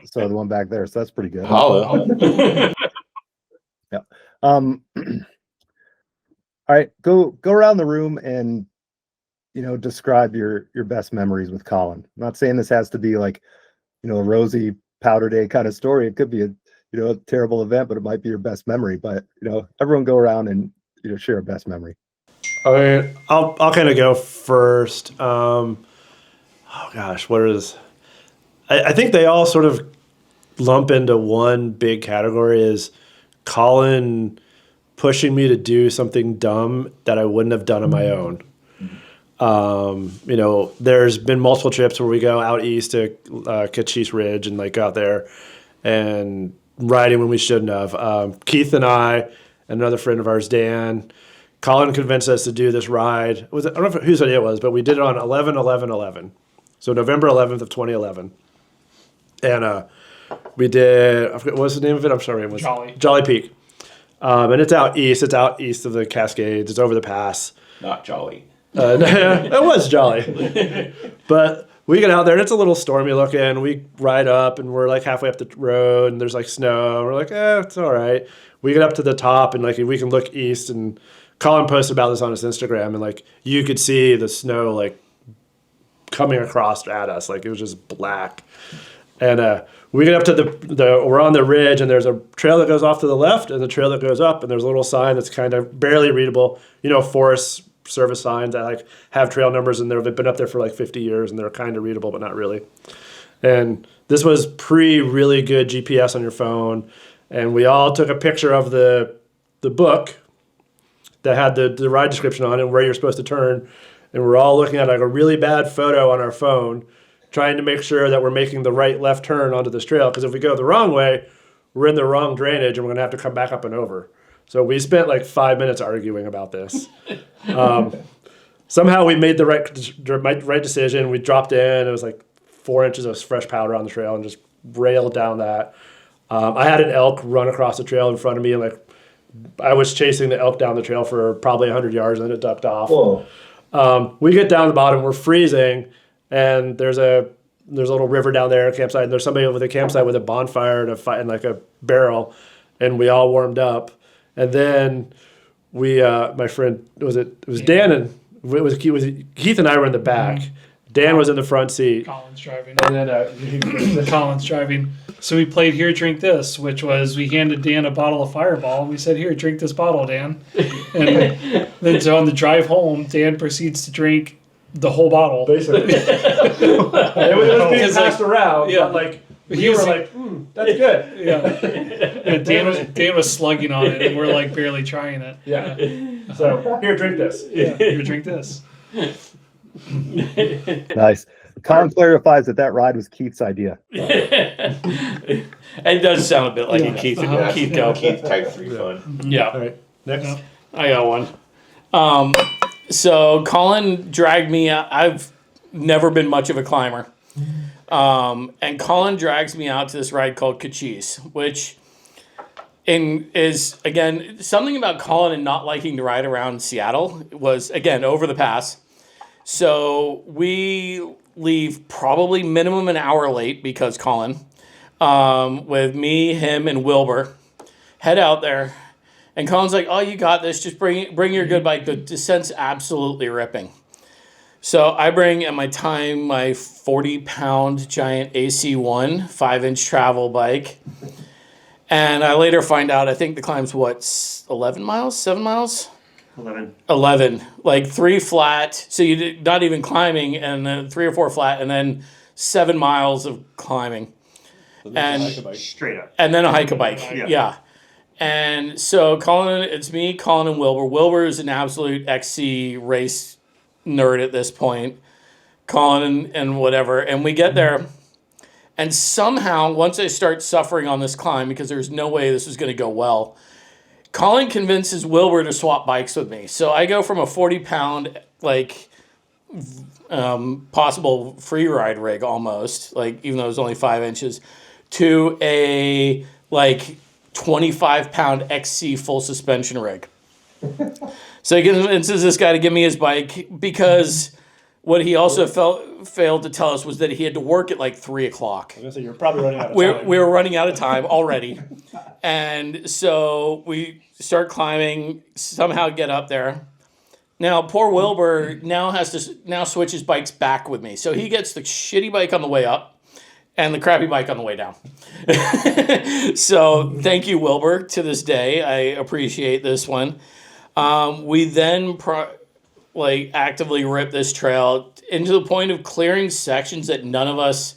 A: So the one back there. So that's pretty good.
D: Holla.
A: Yeah. All right, go around the room and describe your best memories with Colin. I'm not saying this has to be like a rosy powder day kind of story. It could be a terrible event, but it might be your best memory. But everyone go around and share a best memory.
E: I mean, I'll kind of go first. Oh gosh, what is? I think they all sort of lump into one big category: is Colin pushing me to do something dumb that I wouldn't have done on my own. There's been multiple trips where we go out east to Cochise Ridge and like go out there and riding when we shouldn't have. Keith and I and another friend of ours, Dan, Colin convinced us to do this ride. I don't know whose idea it was, but we did it on 11/11/11. So November 11th of 2011. And we did, I forget, what's the name of it? I'm sorry. It was Jolly Peak. And it's out east. It's out east of the Cascades. It's over the pass.
F: Not Jolly.
E: It was jolly. But we get out there, and it's a little stormy looking. We ride up, and we're like halfway up the road, and there's like snow. And we're like, it's all right. We get up to the top, and like we can look east. And Colin posted about this on his Instagram, and like you could see the snow like coming across at us. Like it was just black. And we get up to we're on the ridge, and there's a trail that goes off to the left and the trail that goes up, and there's a little sign that's kind of barely readable. Forest Service signs that like have trail numbers in there. They've been up there for like 50 years, and they're kind of readable, but not really. And this was really good GPS on your phone, and we all took a picture of the book that had the ride description on it and where you're supposed to turn, and we're all looking at like a really bad photo on our phone, trying to make sure that we're making the right left turn onto this trail, because if we go the wrong way, we're in the wrong drainage, and we're going to have to come back up and over. So we spent like 5 minutes arguing about this. Somehow we made the right decision. We dropped in. It was like 4 inches of fresh powder on the trail and just railed down that. I had an elk run across the trail in front of me, and like I was chasing the elk down the trail for probably 100 yards, and then it ducked off. We get down the bottom. We're freezing, and there's a little river down there, a campsite, and there's somebody over the campsite with a bonfire and like a barrel, and we all warmed up. And then we, my friend, it was Dan and Keith and I were in the back. Dan was in the front seat.
C: Colin's driving.
E: And then
C: Colin's driving. So we played Here, Drink This, which was we handed Dan a bottle of Fireball, and we said, here, drink this bottle, Dan. And then so on the drive home, Dan proceeds to drink the whole bottle.
E: Basically. It was being passed around, but like, we were like, that's good.
C: Yeah. Dan was slugging on it, and we're like barely trying it.
E: Yeah. So here, drink this.
C: Yeah. Here, drink this.
A: Nice. Colin clarifies that ride was Keith's idea.
F: It does sound a bit like a Keith go.
D: Keith type 3 fun.
F: Yeah.
E: All right. Next.
F: I got one. So Colin dragged me out. I've never been much of a climber. And Colin drags me out to this ride called Cochise, which is, again, something about Colin and not liking to ride around Seattle was, again, over the pass. So we leave probably minimum an hour late because Colin, with me, him, and Wilbur, head out there. And Colin's like, oh, you got this. Just bring your good bike. The descent's absolutely ripping. So I bring at my 40-pound giant AC1 5-inch travel bike. And I later find out, I think the climb's 11 miles, 7 miles? 11. Like 3 flat. So you're not even climbing, and then 3 or 4 flat, and then 7 miles of climbing. And
B: Straight up.
F: And then a hike-a-bike. Yeah. And so it's me, Colin, and Wilbur. Wilbur is an absolute XC race nerd at this point. Colin and whatever. And we get there, and somehow, once I start suffering on this climb, because there's no way this was going to go well, Colin convinces Wilbur to swap bikes with me. So I go from a 40-pound, like, possible free ride rig almost, like, even though it was only 5 inches, to a, like, 25-pound XC full suspension rig. So he convinces this guy to give me his bike, because what he also failed to tell us was that he had to work at like 3 o'clock.
E: I was gonna say, you're probably running out of time.
F: We were running out of time already. And so we start climbing, somehow get up there. Now, poor Wilbur now has to switch his bikes back with me. So he gets the shitty bike on the way up and the crappy bike on the way down. So thank you, Wilbur, to this day. I appreciate this one. We then actively rip this trail into the point of clearing sections that none of us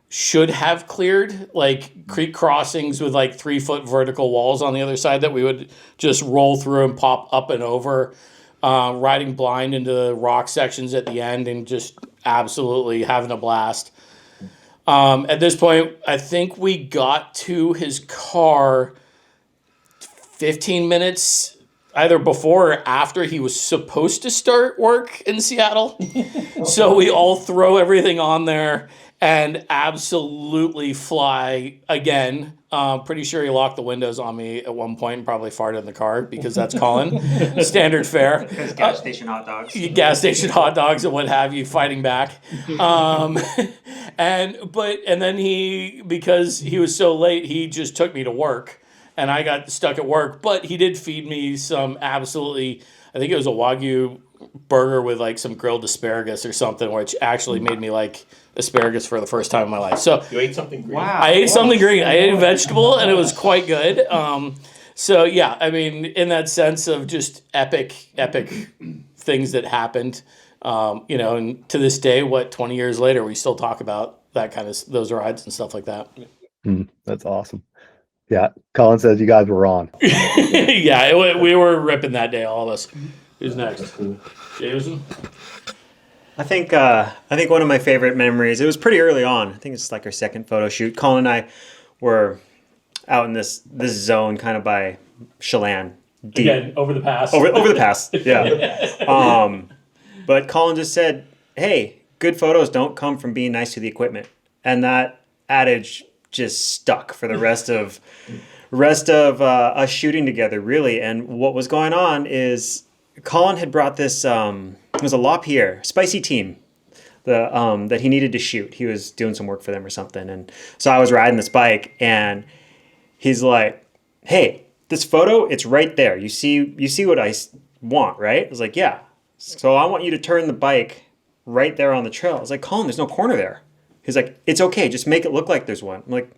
F: should have cleared, like creek crossings with like 3-foot vertical walls on the other side that we would just roll through and pop up and over. riding blind into the rock sections at the end and just absolutely having a blast. At this point, I think we got to his car 15 minutes either before or after he was supposed to start work in Seattle. So we all throw everything on there and absolutely fly again. Pretty sure he locked the windows on me at one point and probably farted in the car because that's Colin. Standard fare.
B: Because gas station hot dogs.
F: Gas station hot dogs and what have you, fighting back. And then he, because he was so late, he just took me to work. And I got stuck at work. But he did feed me some absolutely, I think it was a Wagyu burger with like some grilled asparagus or something, which actually made me like asparagus for the first time in my life. So
D: You ate something green.
B: Wow.
F: I ate something green. I ate a vegetable, and it was quite good. So yeah, I mean, in that sense of just epic things that happened, and to this day, 20 years later, we still talk about that kind of those rides and stuff like that.
A: That's awesome. Yeah, Colin says you guys were on.
F: Yeah, we were ripping that day, all of us. Who's next? Jameson?
B: I think one of my favorite memories, it was pretty early on. I think it's like our second photo shoot. Colin and I were out in this zone kind of by Chelan. Deep.
F: Again, over the pass.
B: Over the pass, yeah. But Colin just said, hey, good photos don't come from being nice to the equipment. And that adage just stuck for the rest of us shooting together, really. And what was going on is Colin had brought this, it was a LaPierre Spicy Team that he needed to shoot. He was doing some work for them or something. And so I was riding this bike and he's like, hey, this photo, it's right there. You see what I want, right? I was like, yeah. So I want you to turn the bike right there on the trail. I was like, Colin, there's no corner there. He's like, it's okay. Just make it look like there's one. I'm like,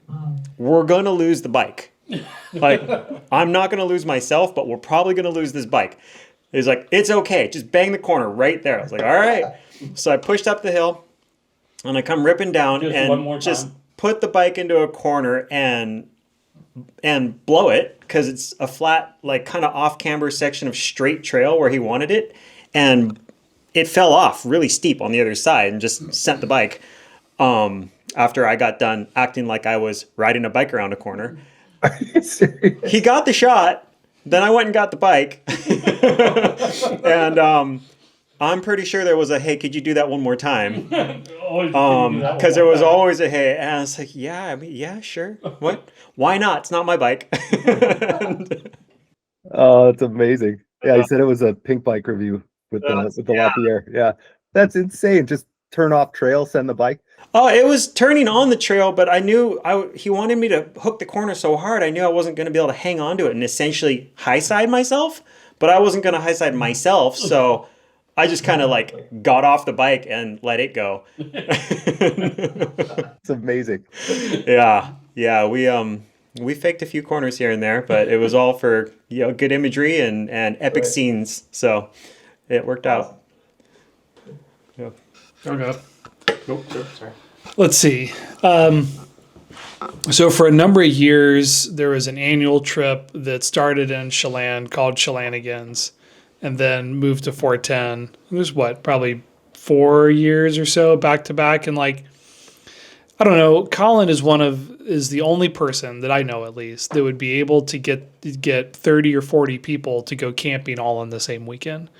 B: we're going to lose the bike. Like, I'm not going to lose myself, but we're probably going to lose this bike. He's like, it's okay. Just bang the corner right there. I was like, all right. So I pushed up the hill and I come ripping down just put the bike into a corner and blow it because it's a flat, like kind of off camber section of straight trail where he wanted it. And it fell off really steep on the other side and just sent the bike. After I got done acting like I was riding a bike around a corner.
A: Are you serious?
B: He got the shot. Then I went and got the bike. And I'm pretty sure there was a, hey, could you do that one more time? Because there was always a, hey. And I was like, yeah, sure. What? Why not? It's not my bike.
A: Oh, that's amazing. Yeah, he said it was a pink bike review with the LaPierre. Yeah, that's insane. Just turn off trail, send the bike.
B: Oh, it was turning on the trail, but I knew he wanted me to hook the corner so hard. I knew I wasn't going to be able to hang on to it and essentially high side myself, but I wasn't going to high side myself. So I just kind of like got off the bike and let it go.
A: It's amazing.
B: Yeah. We faked a few corners here and there, but it was all for good imagery and epic scenes. So it worked out. Yeah.
C: Okay.
B: Oh, sorry.
C: Let's see. So for a number of years, there was an annual trip that started in Chelan called Chelanigans and then moved to 410. There's probably 4 years or so back to back. And like, I don't know, Colin is the only person that I know at least that would be able to get 30 or 40 people to go camping all on the same weekend.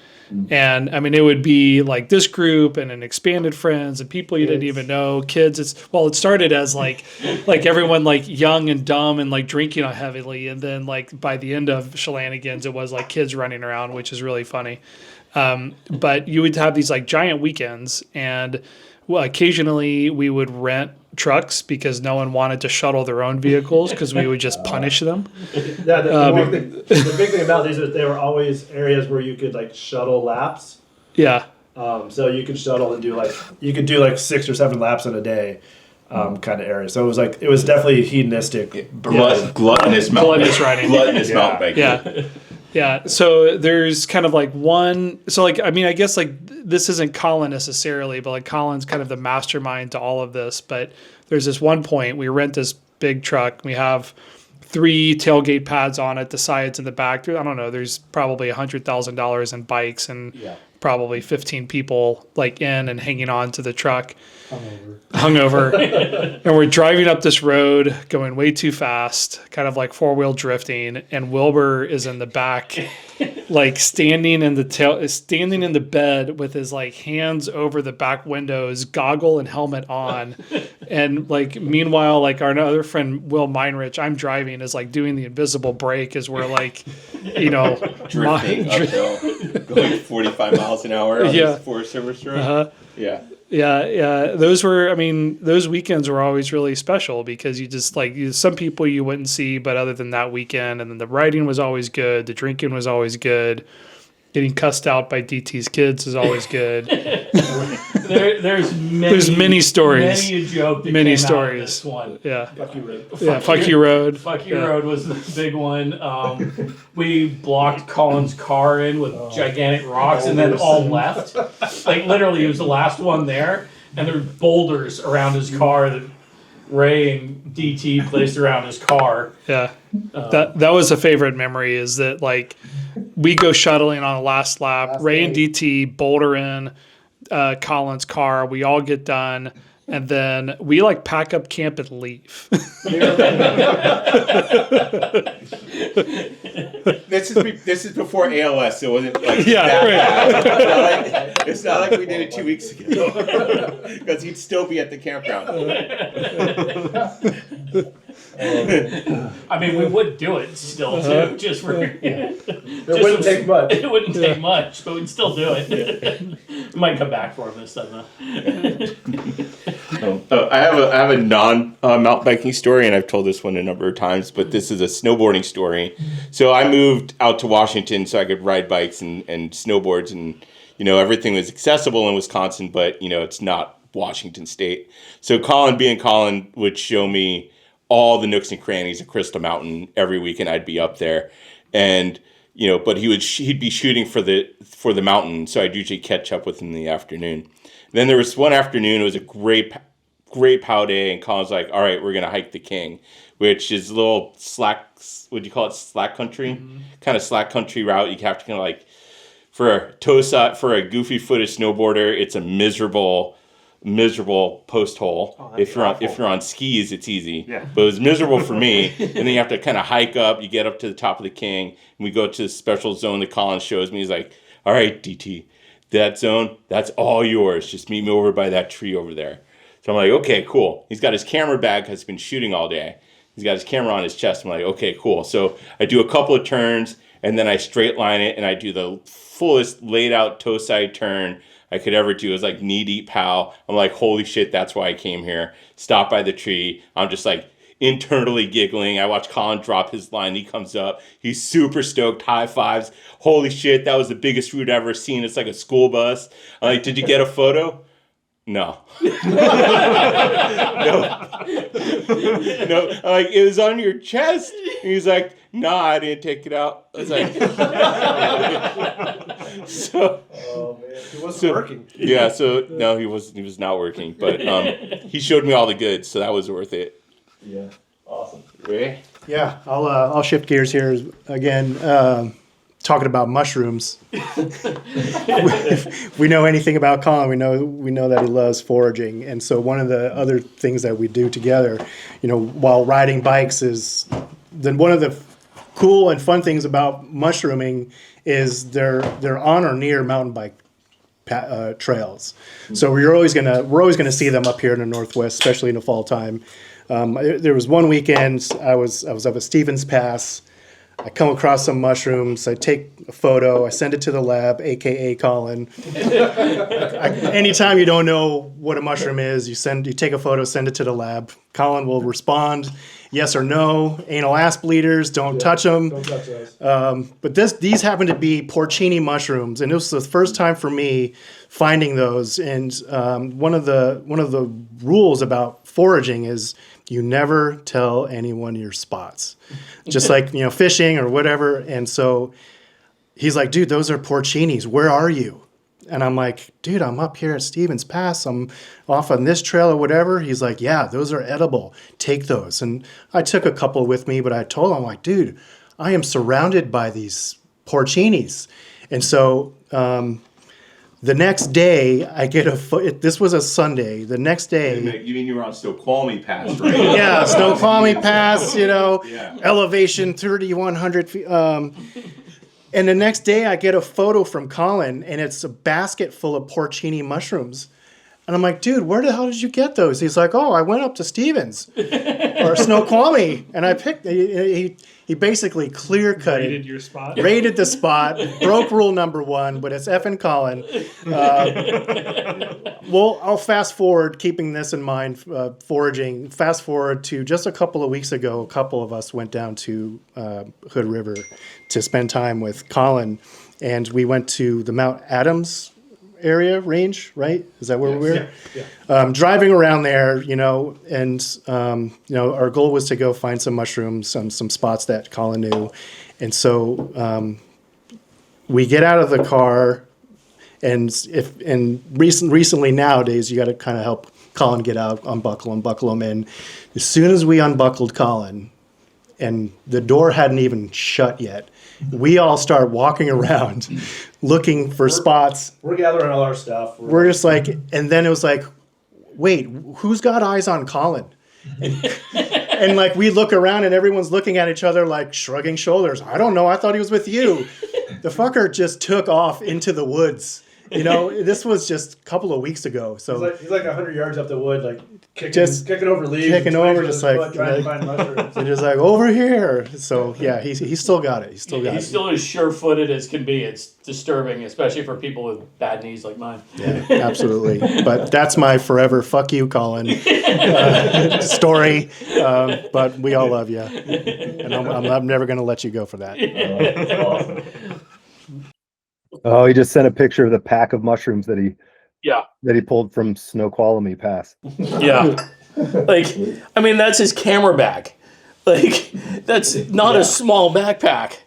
C: And I mean, it would be like this group and an expanded friends and people you didn't even know, kids. It started as like everyone like young and dumb and like drinking heavily. And then like by the end of Chelanigans, it was like kids running around, which is really funny. But you would have these like giant weekends and occasionally we would rent trucks because no one wanted to shuttle their own vehicles because we would just punish them.
E: Yeah, the big thing about these is they were always areas where you could like shuttle laps.
C: Yeah.
E: So you could shuttle and you could do like 6 or 7 laps in a day, kind of area. So it was definitely hedonistic.
D: Gluttonous
C: riding.
D: Gluttonous mountain biking.
C: Yeah. Yeah. So there's kind of like one. So like, I mean, I guess like this isn't Colin necessarily, but like Colin's kind of the mastermind to all of this. But there's this one point we rent this big truck. We have 3 tailgate pads on it, the sides and the back. I don't know. There's probably $100,000 in bikes and probably 15 people like in and hanging on to the truck. Hungover. And we're driving up this road going way too fast, kind of like 4-wheel drifting. And Wilbur is in the back, like standing in the bed with his like hands over the back windows, goggle and helmet on. And like, meanwhile, like our other friend, Will Meinrich, I'm driving, is like doing the invisible brake as we're like,
D: Drifting uphill, going 45 miles an hour on this Forest Service road.
C: Yeah. Those weekends were always really special because you just like some people you wouldn't see, but other than that weekend, and then the riding was always good. The drinking was always good. Getting cussed out by DT's kids is always good.
F: There's many
C: stories.
F: Many a joke that
C: Many
F: came
C: stories.
F: out of this one.
C: Yeah.
G: Fuck you, Ray.
C: Fuck you, road.
F: Fuck you, road was the big one. We blocked Colin's car in with gigantic rocks and then all left. Like literally, he was the last one there, and there were boulders around his car that Ray and DT placed around his car.
C: Yeah. That was a favorite memory, is that like we go shuttling on the last lap. Ray and DT boulder in Colin's car. We all get done. And then we like pack up camp and leave.
D: This is before ALS, so it wasn't like It's not like we did it 2 weeks ago, because he'd still be at the campground.
F: I mean, we would do it still too, just for.
G: It wouldn't take much.
F: It wouldn't take much, but we'd still do it. We might come back for him this time though.
D: I have a non mountain biking story, and I've told this one a number of times, but this is a snowboarding story. So I moved out to Washington so I could ride bikes and snowboards, and everything was accessible in Wisconsin, but it's not Washington State. So Colin, being Colin, would show me all the nooks and crannies of Crystal Mountain every weekend. I'd be up there, and but he'd be shooting for the mountain, so I'd usually catch up with him in the afternoon. Then there was one afternoon, it was a great POW day, and Colin's like, all right, we're gonna hike the King, which is a little slack, what do you call it, slack country? Kind of slack country route. You have to kind of like, for a goofy footed snowboarder, it's a miserable post hole. If you're on skis, it's easy. Yeah. But it was miserable for me. And then you have to kind of hike up. You get up to the top of the King, and we go to the special zone that Colin shows me. He's like, all right, DT, that zone, that's all yours. Just meet me over by that tree over there. So I'm like, okay, cool. He's got his camera bag because he's been shooting all day. He's got his camera on his chest. I'm like, okay, cool. So I do a couple of turns, and then I straight line it, and I do the fullest laid out toe side turn I could ever do. It was like knee deep POW. I'm like, holy shit, that's why I came here. Stop by the tree. I'm just like internally giggling. I watch Colin drop his line. He comes up. He's super stoked. High fives. Holy shit, that was the biggest route I've ever seen. It's like a school bus. I'm like, did you get a photo? No. No. I'm like, it was on your chest. And he's like, no, I didn't take it out. I was like, so.
E: Oh man, it wasn't working.
D: Yeah, so no, he was not working, but he showed me all the goods, so that was worth it.
E: Yeah, awesome.
D: Ray?
G: Yeah, I'll shift gears here again. Talking about mushrooms. If we know anything about Colin, we know that he loves foraging, and so one of the other things that we do together, while riding bikes, is then one of the cool and fun things about mushrooming is they're on or near mountain bike trails. So we're always gonna see them up here in the Northwest, especially in the fall time. There was one weekend I was up at Stevens Pass. I come across some mushrooms. I take a photo. I send it to the lab, aka Colin. Anytime you don't know what a mushroom is, you take a photo, send it to the lab. Colin will respond, yes or no. Anal ass bleeders, don't touch them.
E: Don't touch those.
G: But these happen to be porcini mushrooms, and this was the first time for me finding those. And one of the rules about foraging is you never tell anyone your spots, just like fishing or whatever. And so he's like, dude, those are porcinis. Where are you? And I'm like, dude, I'm up here at Stevens Pass. I'm off on this trail or whatever. He's like, yeah, those are edible. Take those. And I took a couple with me, but I told him, I'm like, dude, I am surrounded by these porcinis. And so the next day, I get this was a Sunday. The next day.
D: You mean you were on Snoqualmie Pass, right?
G: Yeah, Snoqualmie Pass,
D: Yeah.
G: elevation 3,100 feet. And the next day, I get a photo from Colin, and it's a basket full of porcini mushrooms. And I'm like, dude, where the hell did you get those? He's like, oh, I went up to Stevens or Snoqualmie, and I picked. He basically clear cut
C: Rated your spot.
G: rated the spot, broke rule number 1, but it's effing Colin. Well, I'll fast forward, keeping this in mind, foraging. Fast forward to just a couple of weeks ago, a couple of us went down to Hood River to spend time with Colin, and we went to the Mount Adams area range, right? Is that where we were?
E: Yeah.
G: Driving around there, and our goal was to go find some mushrooms, some spots that Colin knew, and so we get out of the car, and recently nowadays you got to kind of help Colin get out, unbuckle him in. As soon as we unbuckled Colin, and the door hadn't even shut yet, we all start walking around looking for spots.
E: We're gathering all our stuff.
G: We're just like, and then it was like, wait, who's got eyes on Colin? And like we look around and everyone's looking at each other like shrugging shoulders. I don't know. I thought he was with you. The fucker just took off into the woods. This was just a couple of weeks ago. So
E: he's like 100 yards up the wood, like
G: kicking
E: over leaves,
G: just
E: trying to find mushrooms.
G: and just like over here. So yeah, he's still got it. He's still got
F: He's
G: it.
F: still as sure-footed as can be. It's disturbing, especially for people with bad knees like mine.
G: Yeah, absolutely. But that's my forever fuck you, Colin story. But we all love you, and I'm never going to let you go for that.
A: Oh, he just sent a picture of the pack of mushrooms that he pulled from Snoqualmie Pass.
F: Yeah. That's his camera bag. That's not a small backpack.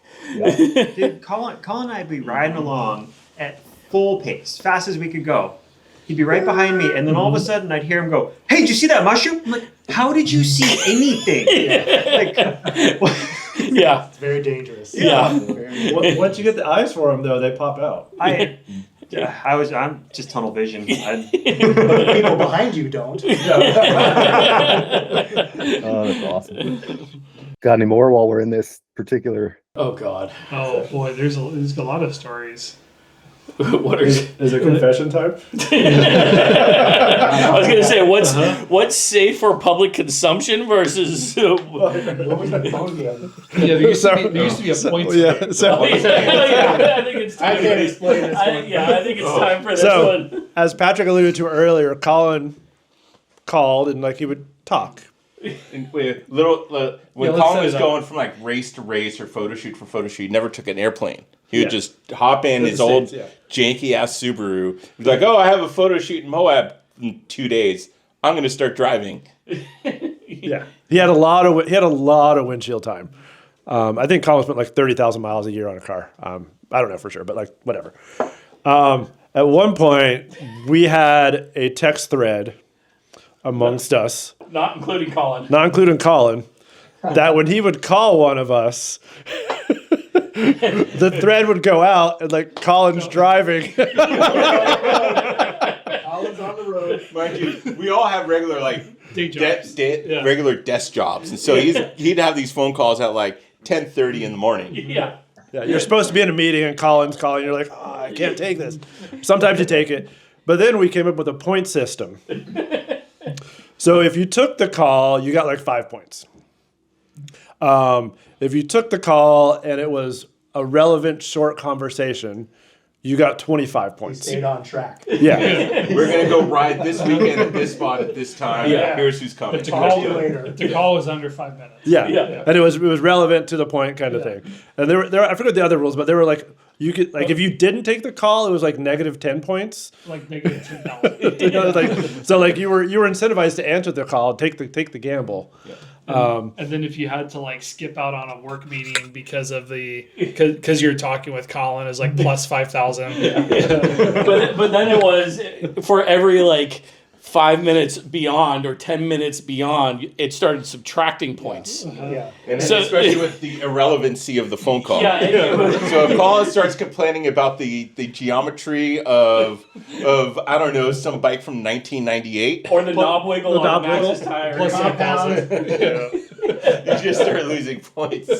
B: Dude, Colin and I'd be riding along at full pace, fast as we could go. He'd be right behind me, and then all of a sudden I'd hear him go, "Hey, did you see that mushroom?" I'm like, "How did you see anything?"
F: Yeah.
G: It's very dangerous.
F: Yeah.
E: Once you get the eyes for them, though, they pop out.
B: I'm just tunnel vision.
G: But the people behind you don't.
A: Oh, that's awesome. Got any more while we're in this particular?
F: Oh God.
C: Oh boy, there's a lot of stories.
F: What are
E: Is it confession time?
F: I was gonna say what's safe for public consumption versus
G: What was that phone again?
C: Yeah, there used to be a point.
E: Yeah. So,
F: I think it's time.
G: I can't explain this one.
F: I think it's time for this
E: So-
F: one.
E: as Patrick alluded to earlier, Colin called and he would talk.
D: When
C: let's
D: Colin
C: set
D: was
C: it up.
D: going from race to race or photo shoot for photo shoot, he never took an airplane. He would
E: Yeah.
D: just hop in
E: To
D: his
E: the
D: old
E: States,
D: janky ass Subaru. He'd be like, "Oh, I have a photo shoot in Moab in 2 days. I'm going to start driving."
E: Yeah, he had a lot of windshield time. I think Colin spent 30,000 miles a year on a car. I don't know for sure, but whatever. At one point, we had a text thread amongst us,
F: Not including Colin.
E: not including Colin, that when he would call one of us, the thread would go out and Colin's driving.
G: Colin's on the road.
D: Mind you, we all have regular
C: Day jobs.
D: regular desk jobs, and so he'd have these phone calls at 10:30 in the morning.
F: Yeah.
E: Yeah, you're supposed to be in a meeting and Colin's calling. You're like, "Oh, I can't take this." Sometimes you take it. But then we came up with a point system. So if you took the call, you got 5 points. If you took the call and it was a relevant short conversation, you got 25 points.
G: Stayed on track.
E: Yeah.
D: We're gonna go ride this weekend at this spot at this time.
F: Yeah.
D: Here's who's coming.
C: The
G: Call
C: call,
G: you later.
C: the call was under 5 minutes.
E: Yeah.
F: Yeah.
E: And it was relevant to the point kind of thing. And there were I forget the other rules, but there were You could like if you didn't take the call, it was like negative 10 points.
C: Like negative $10.
E: You know, so you were incentivized to answer the call, take the gamble.
C: And then if you had to like skip out on a work meeting because of because you're talking with Colin, is like plus 5,000.
F: But then it was for every like 5 minutes beyond or 10 minutes beyond, it started subtracting points.
G: Yeah.
D: And
F: So-
D: especially with the irrelevancy of the phone call.
F: Yeah,
D: So if Colin starts complaining about the geometry of I don't know, some bike from 1998,
F: or the knob wiggle
E: the
F: on
E: knob
F: the Max's
E: wiggle.
F: tire.
C: Plus
G: Compound.
C: 5,000.
D: you just start losing points.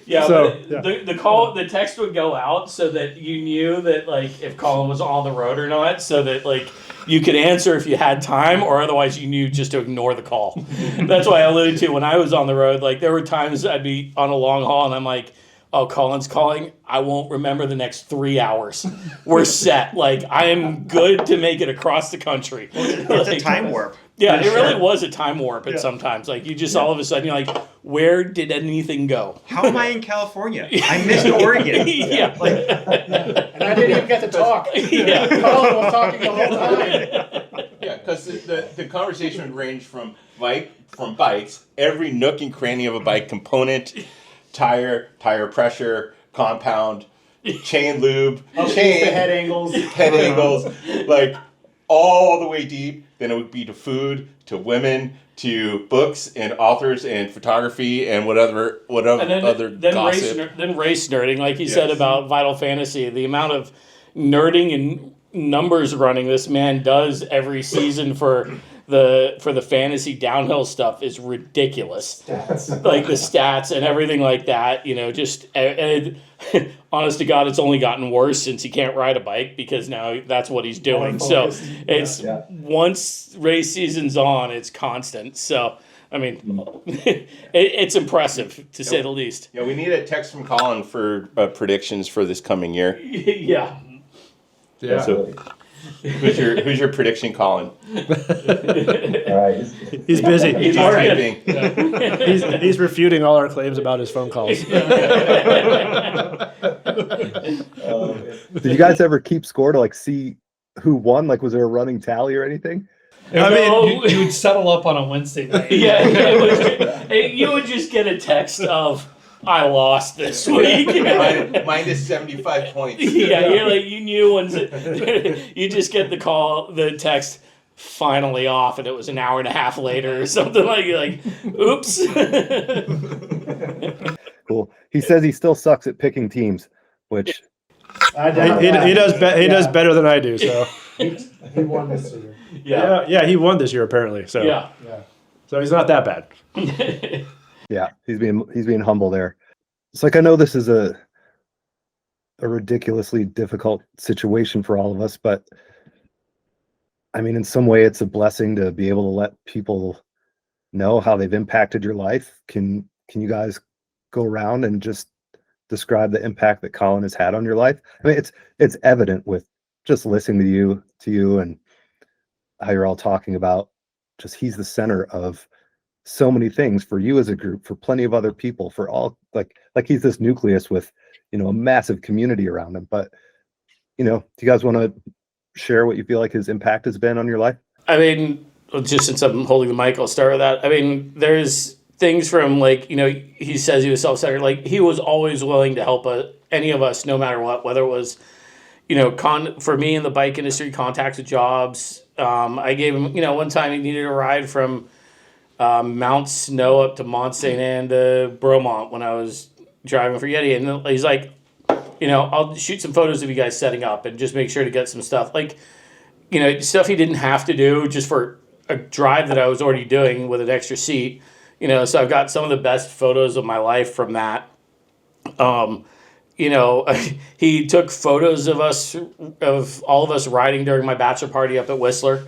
F: Yeah,
E: So,
F: but the text would go out so that you knew that like if Colin was on the road or not, so that like you could answer if you had time, or otherwise you knew just to ignore the call. That's why I alluded to when I was on the road. Like there were times I'd be on a long haul and I'm like, oh, Colin's calling. I won't remember the next 3 hours. We're set. Like I am good to make it across the country.
B: It's a time warp.
F: Yeah, it really was a time warp at sometimes. Like you just all of a sudden you're like, where did anything go?
B: How am I in California? I missed Oregon.
F: Yeah.
G: And I didn't even get to talk.
F: Yeah.
G: Colin was talking the whole time.
D: Yeah, because the conversation would range from bikes, every nook and cranny of a bike component, tire pressure, compound, chain lube,
G: The
D: chain,
G: head angles.
D: head angles, like all the way deep. Then it would be to food, to women, to books and authors and photography and whatever
F: And then,
D: other
F: then
D: gossip.
F: race nerding, like you said
D: Yes.
F: about Vital Fantasy, the amount of nerding and numbers running this man does every season for the fantasy downhill stuff is ridiculous. Like the stats and everything like that, you know, just and honest to God, it's only gotten worse since he can't ride a bike because now that's what he's doing. So it's once race season's on, it's constant. So I mean, it's impressive to say the least.
D: Yeah, we need a text from Colin for predictions for this coming year.
F: Yeah.
E: Yeah.
D: So, who's your prediction, Colin?
E: He's busy.
D: He's typing.
E: He's refuting all our claims about his phone calls.
A: Did you guys ever keep score to like see who won? Like, was there a running tally or anything?
C: I
F: No.
C: mean, you would settle up on a Wednesday night.
F: Yeah, you would just get a text of, I lost this week.
D: Minus 75 points.
F: Yeah, you're like, you knew when you just get the text finally off, and it was an hour and a half later or something like you're like, oops.
A: Cool. He says he still sucks at picking teams, which
G: I
E: He does better than I do. So
G: He won this year.
E: yeah, he won this year apparently. So
F: Yeah.
E: so he's not that bad.
A: yeah, he's being humble there. It's like I know this is a ridiculously difficult situation for all of us, but I mean, in some way, it's a blessing to be able to let people know how they've impacted your life. Can you guys go around and just describe the impact that Colin has had on your life? I mean, it's evident with just listening to you and how you're all talking about just he's the center of so many things for you as a group, for plenty of other people, for all like he's this nucleus with, you know, a massive community around him. But, you know, do you guys want to share what you feel like his impact has been on your life?
F: I mean, just since I'm holding the mic, I'll start with that. I mean, there's things from like, you know, he says he was self-centered. Like he was always willing to help any of us, no matter what, whether it was, you know, for me in the bike industry, contacts with jobs. I gave him, you know, one time he needed a ride from Mount Snow up to Mont Saint Anne to Bromont when I was driving for Yeti. And he's like, you know, I'll shoot some photos of you guys setting up and just make sure to get some stuff. Like, you know, stuff he didn't have to do just for a drive that I was already doing with an extra seat. You know, so I've got some of the best photos of my life from that. You know, he took photos of all of us riding during my bachelor party up at Whistler,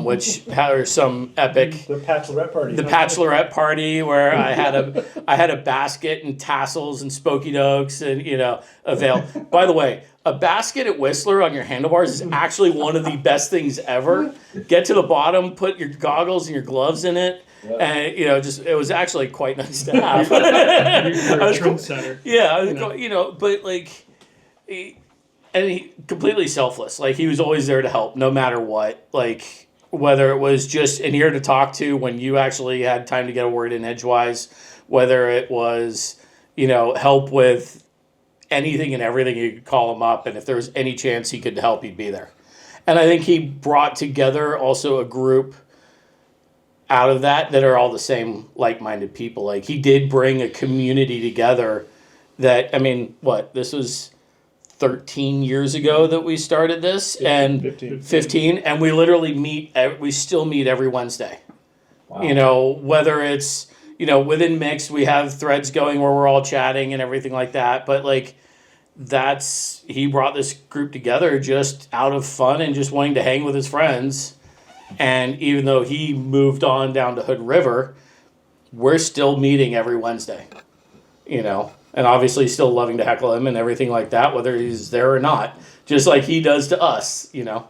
F: which had some epic.
E: The bachelorette party.
F: The bachelorette party where I had a basket and tassels and spokey dokes and, you know, a veil. By the way, a basket at Whistler on your handlebars is actually one of the best things ever. Get to the bottom, put your goggles and your gloves in it. And just it was actually quite nice to have.
C: You're a trendsetter.
F: Yeah, but like, he completely selfless. Like he was always there to help, no matter what. Like whether it was just an ear to talk to when you actually had time to get a word in edgewise, whether it was help with anything and everything, you could call him up, and if there was any chance he could help, he'd be there. And I think he brought together also a group out of that are all the same like-minded people. Like he did bring a community together that, this was 13 years ago that we started this, 15, and we literally we still meet every Wednesday. Wow. Whether it's, within Mixed, we have threads going where we're all chatting and everything like that, but like he brought this group together just out of fun and just wanting to hang with his friends. And even though he moved on down to Hood River, we're still meeting every Wednesday, and obviously still loving to heckle him and everything like that, whether he's there or not, just like he does to us,
D: Yeah.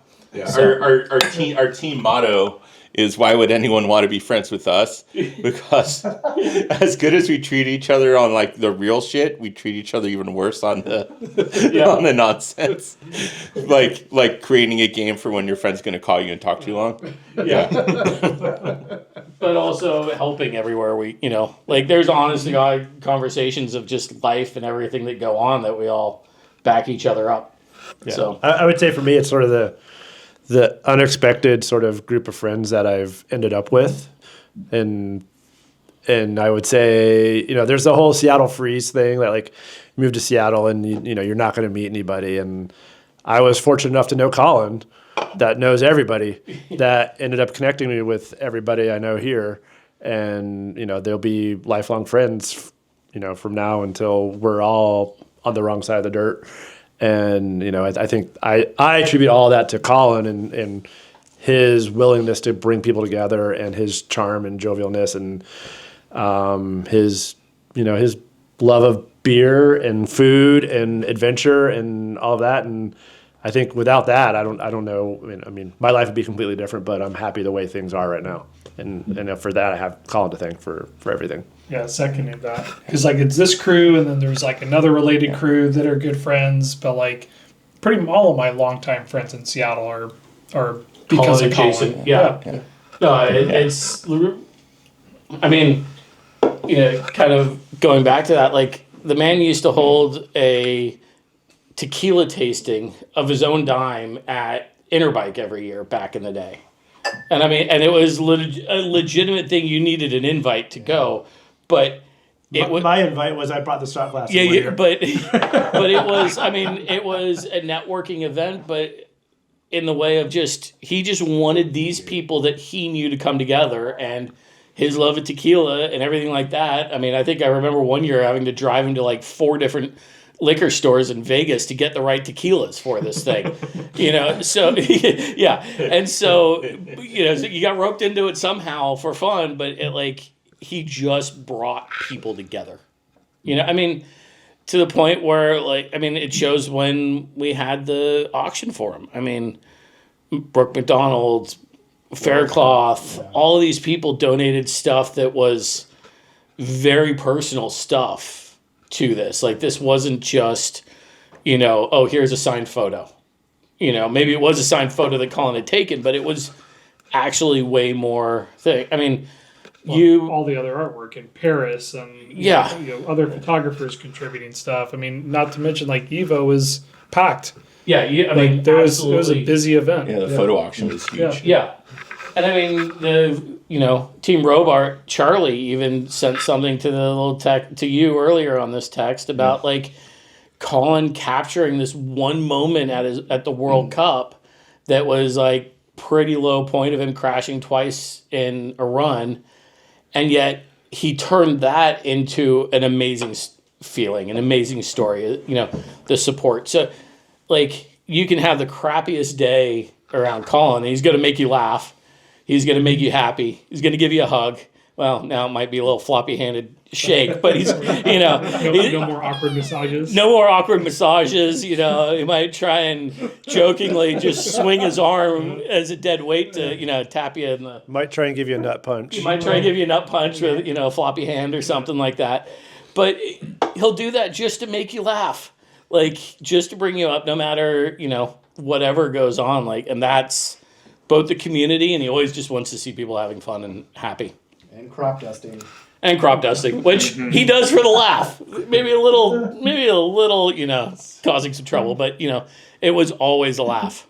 D: So, our team motto is, why would anyone want to be friends with us? Because as good as we treat each other on like the real shit, we treat each other even worse on the on the nonsense. Like creating a game for when your friend's going to call you and talk too long. Yeah.
F: But also helping everywhere like there's honest to God conversations of just life and everything that go on that we all back each other up.
E: Yeah.
F: So
E: I would say for me, it's sort of the unexpected sort of group of friends that I've ended up with. And I would say, there's the whole Seattle freeze thing that like move to Seattle and, you're not going to meet anybody. And I was fortunate enough to know Colin that knows everybody that ended up connecting me with everybody I know here. And, they'll be lifelong friends, from now until we're all on the wrong side of the dirt. And, I think I attribute all that to Colin and his willingness to bring people together and his charm and jovialness and his love of beer and food and adventure and all of that. And I think without that, I don't know. My life would be completely different, but I'm happy the way things are right now. And for that, I have Colin to thank for everything.
C: Yeah, seconding that. Because, like, it's this crew, and then there's, like, another related crew that are good friends. But, like, pretty much all of my longtime friends in Seattle are because of Colin.
F: Yeah. No, it's... kind of going back to that, like, the man used to hold a tequila tasting of his own dime at Interbike every year back in the day. And, and it was a legitimate thing. You needed an invite to go. But
E: my invite was I brought the shot glass.
F: Yeah, but it was. It was a networking event, but in the way of he just wanted these people that he knew to come together, and his love of tequila and everything like that. I think I remember one year having to drive him to like 4 different liquor stores in Vegas to get the right tequilas for this thing, so yeah. And so, so you got roped into it somehow for fun, but he just brought people together, to the point where it shows when we had the auction for him. Brooke McDonald's, Faircloth, all of these people donated stuff that was very personal stuff to this. Like, this wasn't just, here's a signed photo. Maybe it was a signed photo that Colin had taken, but it was actually way more thing.
C: All the other artwork in Paris and other photographers contributing stuff. Not to mention like Evo was packed.
F: Yeah,
C: it was a busy event.
D: Yeah, the photo auction was huge.
F: Yeah. And the Team Robart, Charlie even sent something to the little to you earlier on this text about like Colin capturing this one moment at the World Cup that was like pretty low point of him crashing twice in a run. And yet he turned that into an amazing feeling, an amazing story, the support. So, like, you can have the crappiest day around Colin, and he's going to make you laugh. He's going to make you happy. He's going to give you a hug. well, now it might be a little floppy-handed shake, but he's, you know,
C: No more awkward massages.
F: no more awkward massages. You know, he might try and jokingly just swing his arm as a dead weight to, you know, tap you in the.
E: Might try and give you a nut punch.
F: He might try and give you a nut punch with, you know, a floppy hand or something like that. But he'll do that just to make you laugh, like just to bring you up, no matter, you know, whatever goes on. Like, and that's both the community, and he always just wants to see people having fun and happy.
G: And crop dusting.
F: And crop dusting, which he does for the laugh. Maybe a little, you know, causing some trouble, but you know, it was always a laugh.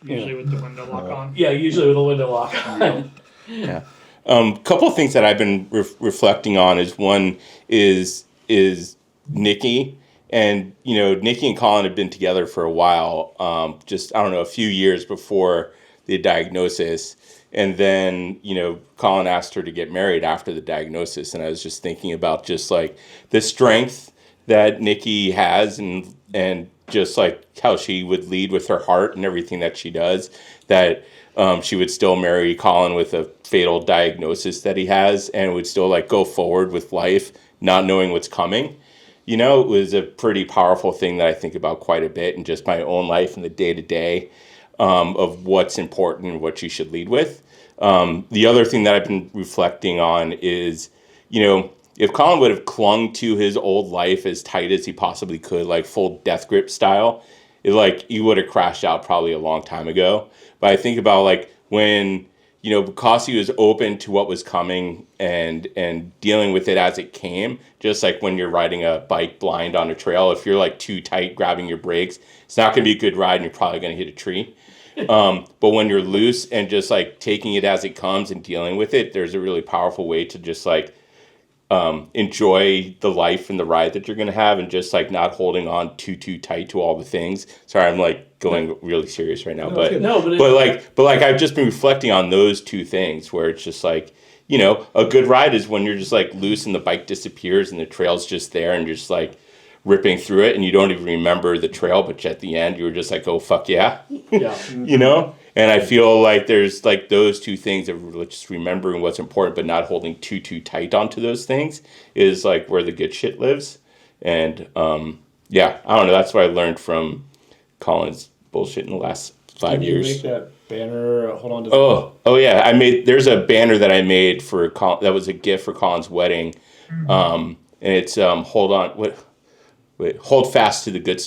C: Usually with the window lock on.
F: Yeah, usually with a window lock on.
D: Yeah. Couple of things that I've been reflecting on is one is Nikki, and you know, Nikki and Colin have been together for a while. Just I don't know, a few years before the diagnosis. And then, you know, Colin asked her to get married after the diagnosis. And I was just thinking about just like the strength that Nikki has and just like how she would lead with her heart and everything that she does, that she would still marry Colin with a fatal diagnosis that he has and would still like go forward with life, not knowing what's coming. You know, it was a pretty powerful thing that I think about quite a bit in just my own life and the day to day. Of what's important and what you should lead with. The other thing that I've been reflecting on is, you know, if Colin would have clung to his old life as tight as he possibly could, like full death grip style, he would have crashed out probably a long time ago. But I think about like when, you know, because he was open to what was coming and dealing with it as it came, just like when you're riding a bike blind on a trail, if you're like too tight grabbing your brakes, it's not going to be a good ride and you're probably going to hit a tree. But when you're loose and just like taking it as it comes and dealing with it, there's a really powerful way to just like enjoy the life and the ride that you're going to have and just like not holding on too tight to all the things. Sorry, I'm like going really serious right now, but I've just been reflecting on those two things where it's just like, you know, a good ride is when you're just like loose and the bike disappears and the trail's just there and you're just like ripping through it and you don't even remember the trail, but at the end you were just like, oh fuck yeah. You know? And I feel like there's like those two things of just remembering what's important but not holding too tight onto those things is like where the good shit lives. And yeah, I don't know, that's what I learned from Colin's bullshit in the last 5 years.
E: Make that banner, hold on to
D: Oh yeah, there's a banner that I made for Colin, that was a gift for Colin's wedding. And it's hold fast to the good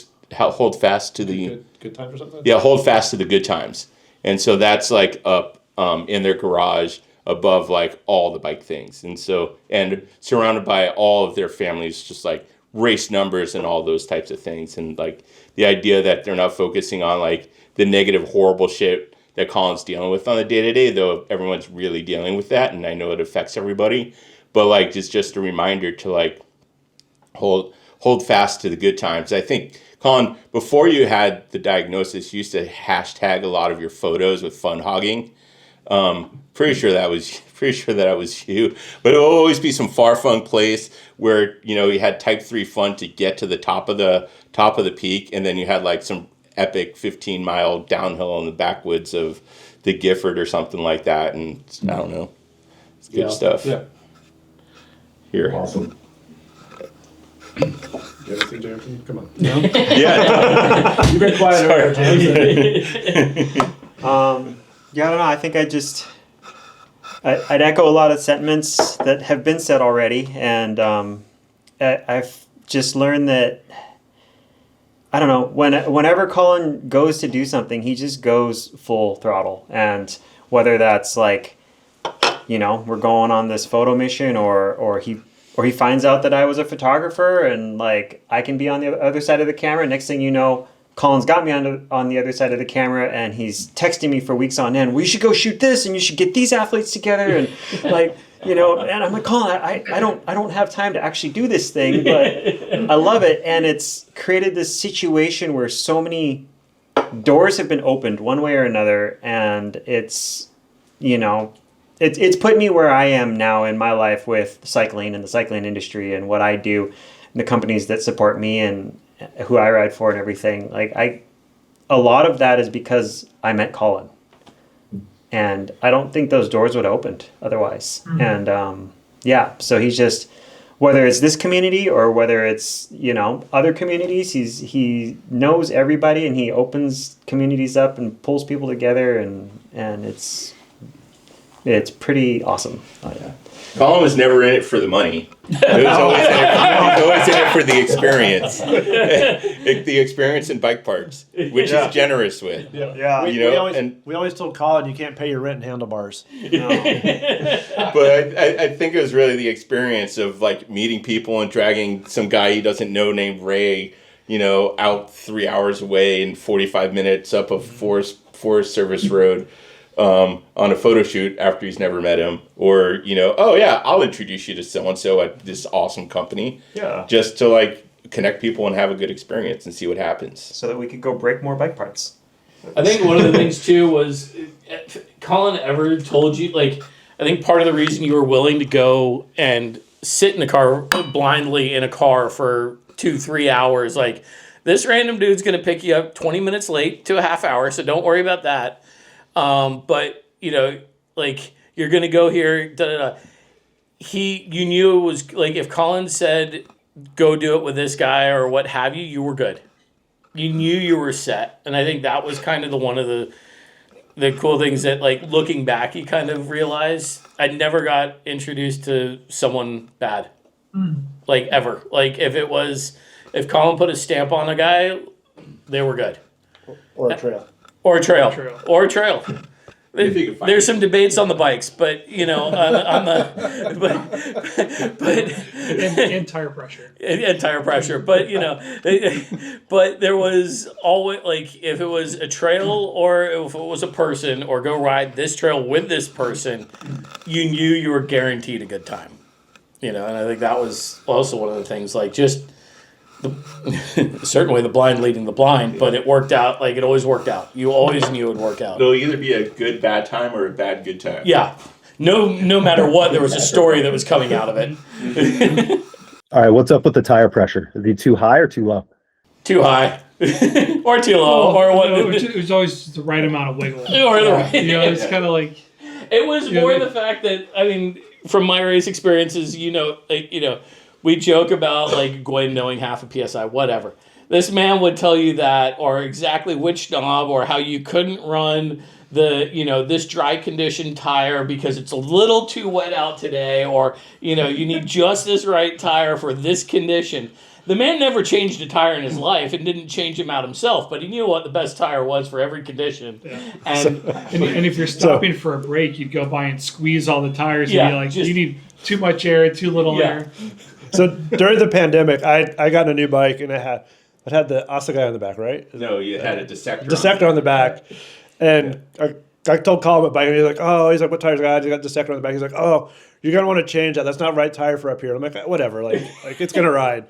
E: times or something?
D: Yeah, hold fast to the good times. And so that's like up in their garage above like all the bike things. And so, and surrounded by all of their families, just like race numbers and all those types of things. And like the idea that they're not focusing on like the negative, horrible shit that Colin's dealing with on the day to day, though everyone's really dealing with that. And I know it affects everybody, but like, it's just a reminder to like hold fast to the good times. I think, Colin, before you had the diagnosis, you used to hashtag a lot of your photos with fun hogging. Pretty sure that was you. But it will always be some far-flung place where, you know, you had type 3 fun to get to the top of the peak, and then you had like some epic 15-mile downhill in the backwoods of the Gifford or something like that. And I don't know. It's good stuff.
E: Yeah.
D: Here.
E: Awesome. Come on.
D: Yeah.
E: You've been quiet over there.
B: Yeah, I don't know. I think I'd echo a lot of sentiments that have been said already, and I've just learned that, I don't know, whenever Colin goes to do something, he just goes full throttle, and whether that's like, you know, we're going on this photo mission, or he finds out that I was a photographer and like I can be on the other side of the camera. Next thing you know, Colin's got me on the other side of the camera and he's texting me for weeks on end. We should go shoot this and you should get these athletes together and like, you know, and I'm like, Colin, I don't have time to actually do this thing, but I love it. And it's created this situation where so many doors have been opened one way or another. And it's, you know, it's put me where I am now in my life with cycling and the cycling industry and what I do and the companies that support me and who I ride for and everything. Like a lot of that is because I met Colin. And I don't think those doors would have opened otherwise. And so he's just, whether it's this community or whether it's, other communities, he knows everybody, and he opens communities up and pulls people together, and it's pretty awesome.
D: Colin was never in it for the money. He was always in it for the experience. The experience in bike parks, which he's generous with.
E: Yeah, we always told Colin you can't pay your rent in handlebars.
B: No.
D: But I think it was really the experience of like meeting people and dragging some guy he doesn't know named Ray, out 3 hours away and 45 minutes up a Forest Service road. On a photo shoot after he's never met him, or oh yeah, I'll introduce you to so and so at this awesome company.
B: Yeah,
D: just to like connect people and have a good experience and see what happens.
B: So that we could go break more bike parts.
F: I think one of the things too was, Colin ever told you, like, I think part of the reason you were willing to go and sit in a car blindly in a car for 2-3 hours, like, this random dude's gonna pick you up 20 minutes late to a half hour, so don't worry about that. But like, you're gonna go here. You knew it was like, if Colin said go do it with this guy or what have you, you were good. You knew you were set, and I think that was kind of one of the cool things that, like, looking back, you kind of realize I never got introduced to someone bad, like, ever. Like, if Colin put a stamp on a guy, they were good.
E: Or a trail.
F: Or a trail. There's some debates on the bikes, but on the
C: and tire pressure.
F: And tire pressure, but but there was always, like, if it was a trail or if it was a person, or go ride this trail with this person, you knew you were guaranteed a good time. And I think that was also one of the things, like, just certainly the blind leading the blind, but it worked out. Like, it always worked out. You always knew it would work out.
D: It'll either be a good bad time or a bad good time.
F: Yeah. No matter what, there was a story that was coming out of it.
A: All right, what's up with the tire pressure? Is he too high or too low?
F: Too high. Or too low. Or what?
C: It was always the right amount of wiggle.
F: Or the right.
C: It's kind of like.
F: It was more the fact that, I mean, from my race experiences, we joke about, like, Gwen knowing half a PSI, whatever. This man would tell you that, or exactly which knob, or how you couldn't run this dry condition tire because it's a little too wet out today, or, you need just this right tire for this condition. The man never changed a tire in his life and didn't change them out himself, but he knew what the best tire was for every condition. Yeah.
C: And if you're stopping for a break, you'd go by and squeeze all the tires and be like, you need too much air, too little air.
E: So during the pandemic, I got a new bike, and it had the Assegai on the back, right?
D: No, you had a Dissector.
E: Dissector on the back, and I told Colin about bike, and he's like, what tires got? He got Dissector on the back. He's like, oh, you're gonna want to change that. That's not right tire for up here. I'm like, whatever, like it's gonna ride.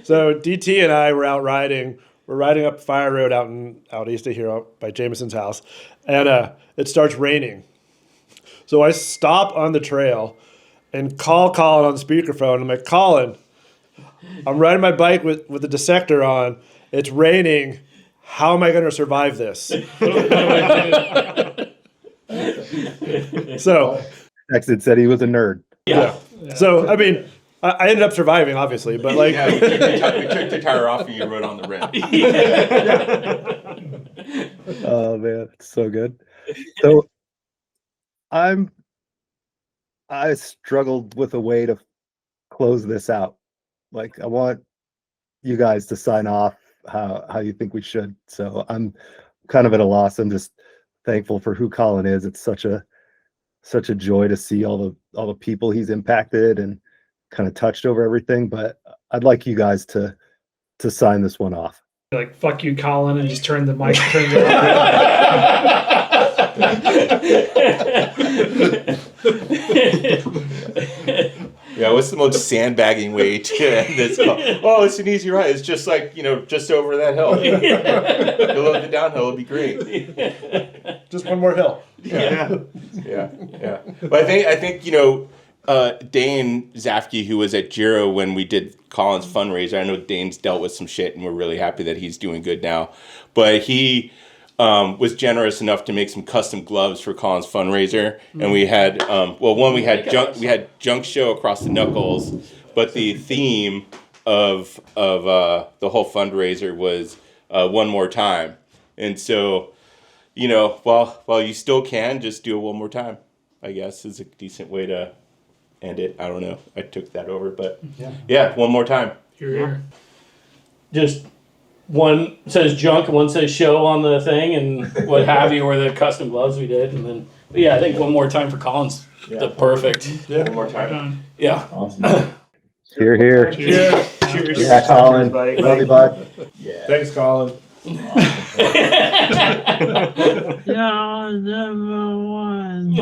E: So DT and I were out riding. We're riding up Fire Road out east of here, out by Jameson's house, and it starts raining. So I stop on the trail and call Colin on the speakerphone. I'm like, Colin, I'm riding my bike with the Dissector on. It's raining. How am I going to survive this? So,
A: Exit said he was a nerd.
F: Yeah.
E: So, I mean, I ended up surviving, obviously, but like,
D: we took the tire off and you rode on the rim.
A: Oh man, it's so good. So, I struggled with a way to close this out. Like, I want you guys to sign off how you think we should. So I'm kind of at a loss. I'm just thankful for who Colin is. It's such a joy to see all the people he's impacted and kind of touched over everything. But I'd like you guys to sign this one off.
C: Like, fuck you, Colin, and just turn the mic. Turn it off.
D: Yeah, what's the most sandbagging way to end this call? Oh, it's an easy ride. It's just like, just over that hill. Below the downhill will be great.
E: just one more hill.
D: Yeah. But I think Dane Zafke, who was at Giro when we did Colin's fundraiser, I know Dane's dealt with some shit, and we're really happy that he's doing good now. But he was generous enough to make some custom gloves for Colin's fundraiser, and we had we had junk show across the knuckles, but the theme of the whole fundraiser was one more time, and so while you still can, just do it one more time, I guess is a decent way to end it. I don't know. I took that over, but yeah, one more time.
C: Here.
F: Just one says junk and one says show on the thing and what have you, or the custom gloves we did. And then, I think one more time for Colin's the perfect.
D: One more time.
F: Yeah.
A: Here, here.
C: Cheers.
B: Cheers.
A: Yeah, Colin. Love you, bud.
E: Thanks, Colin.
H: Yeah, number one.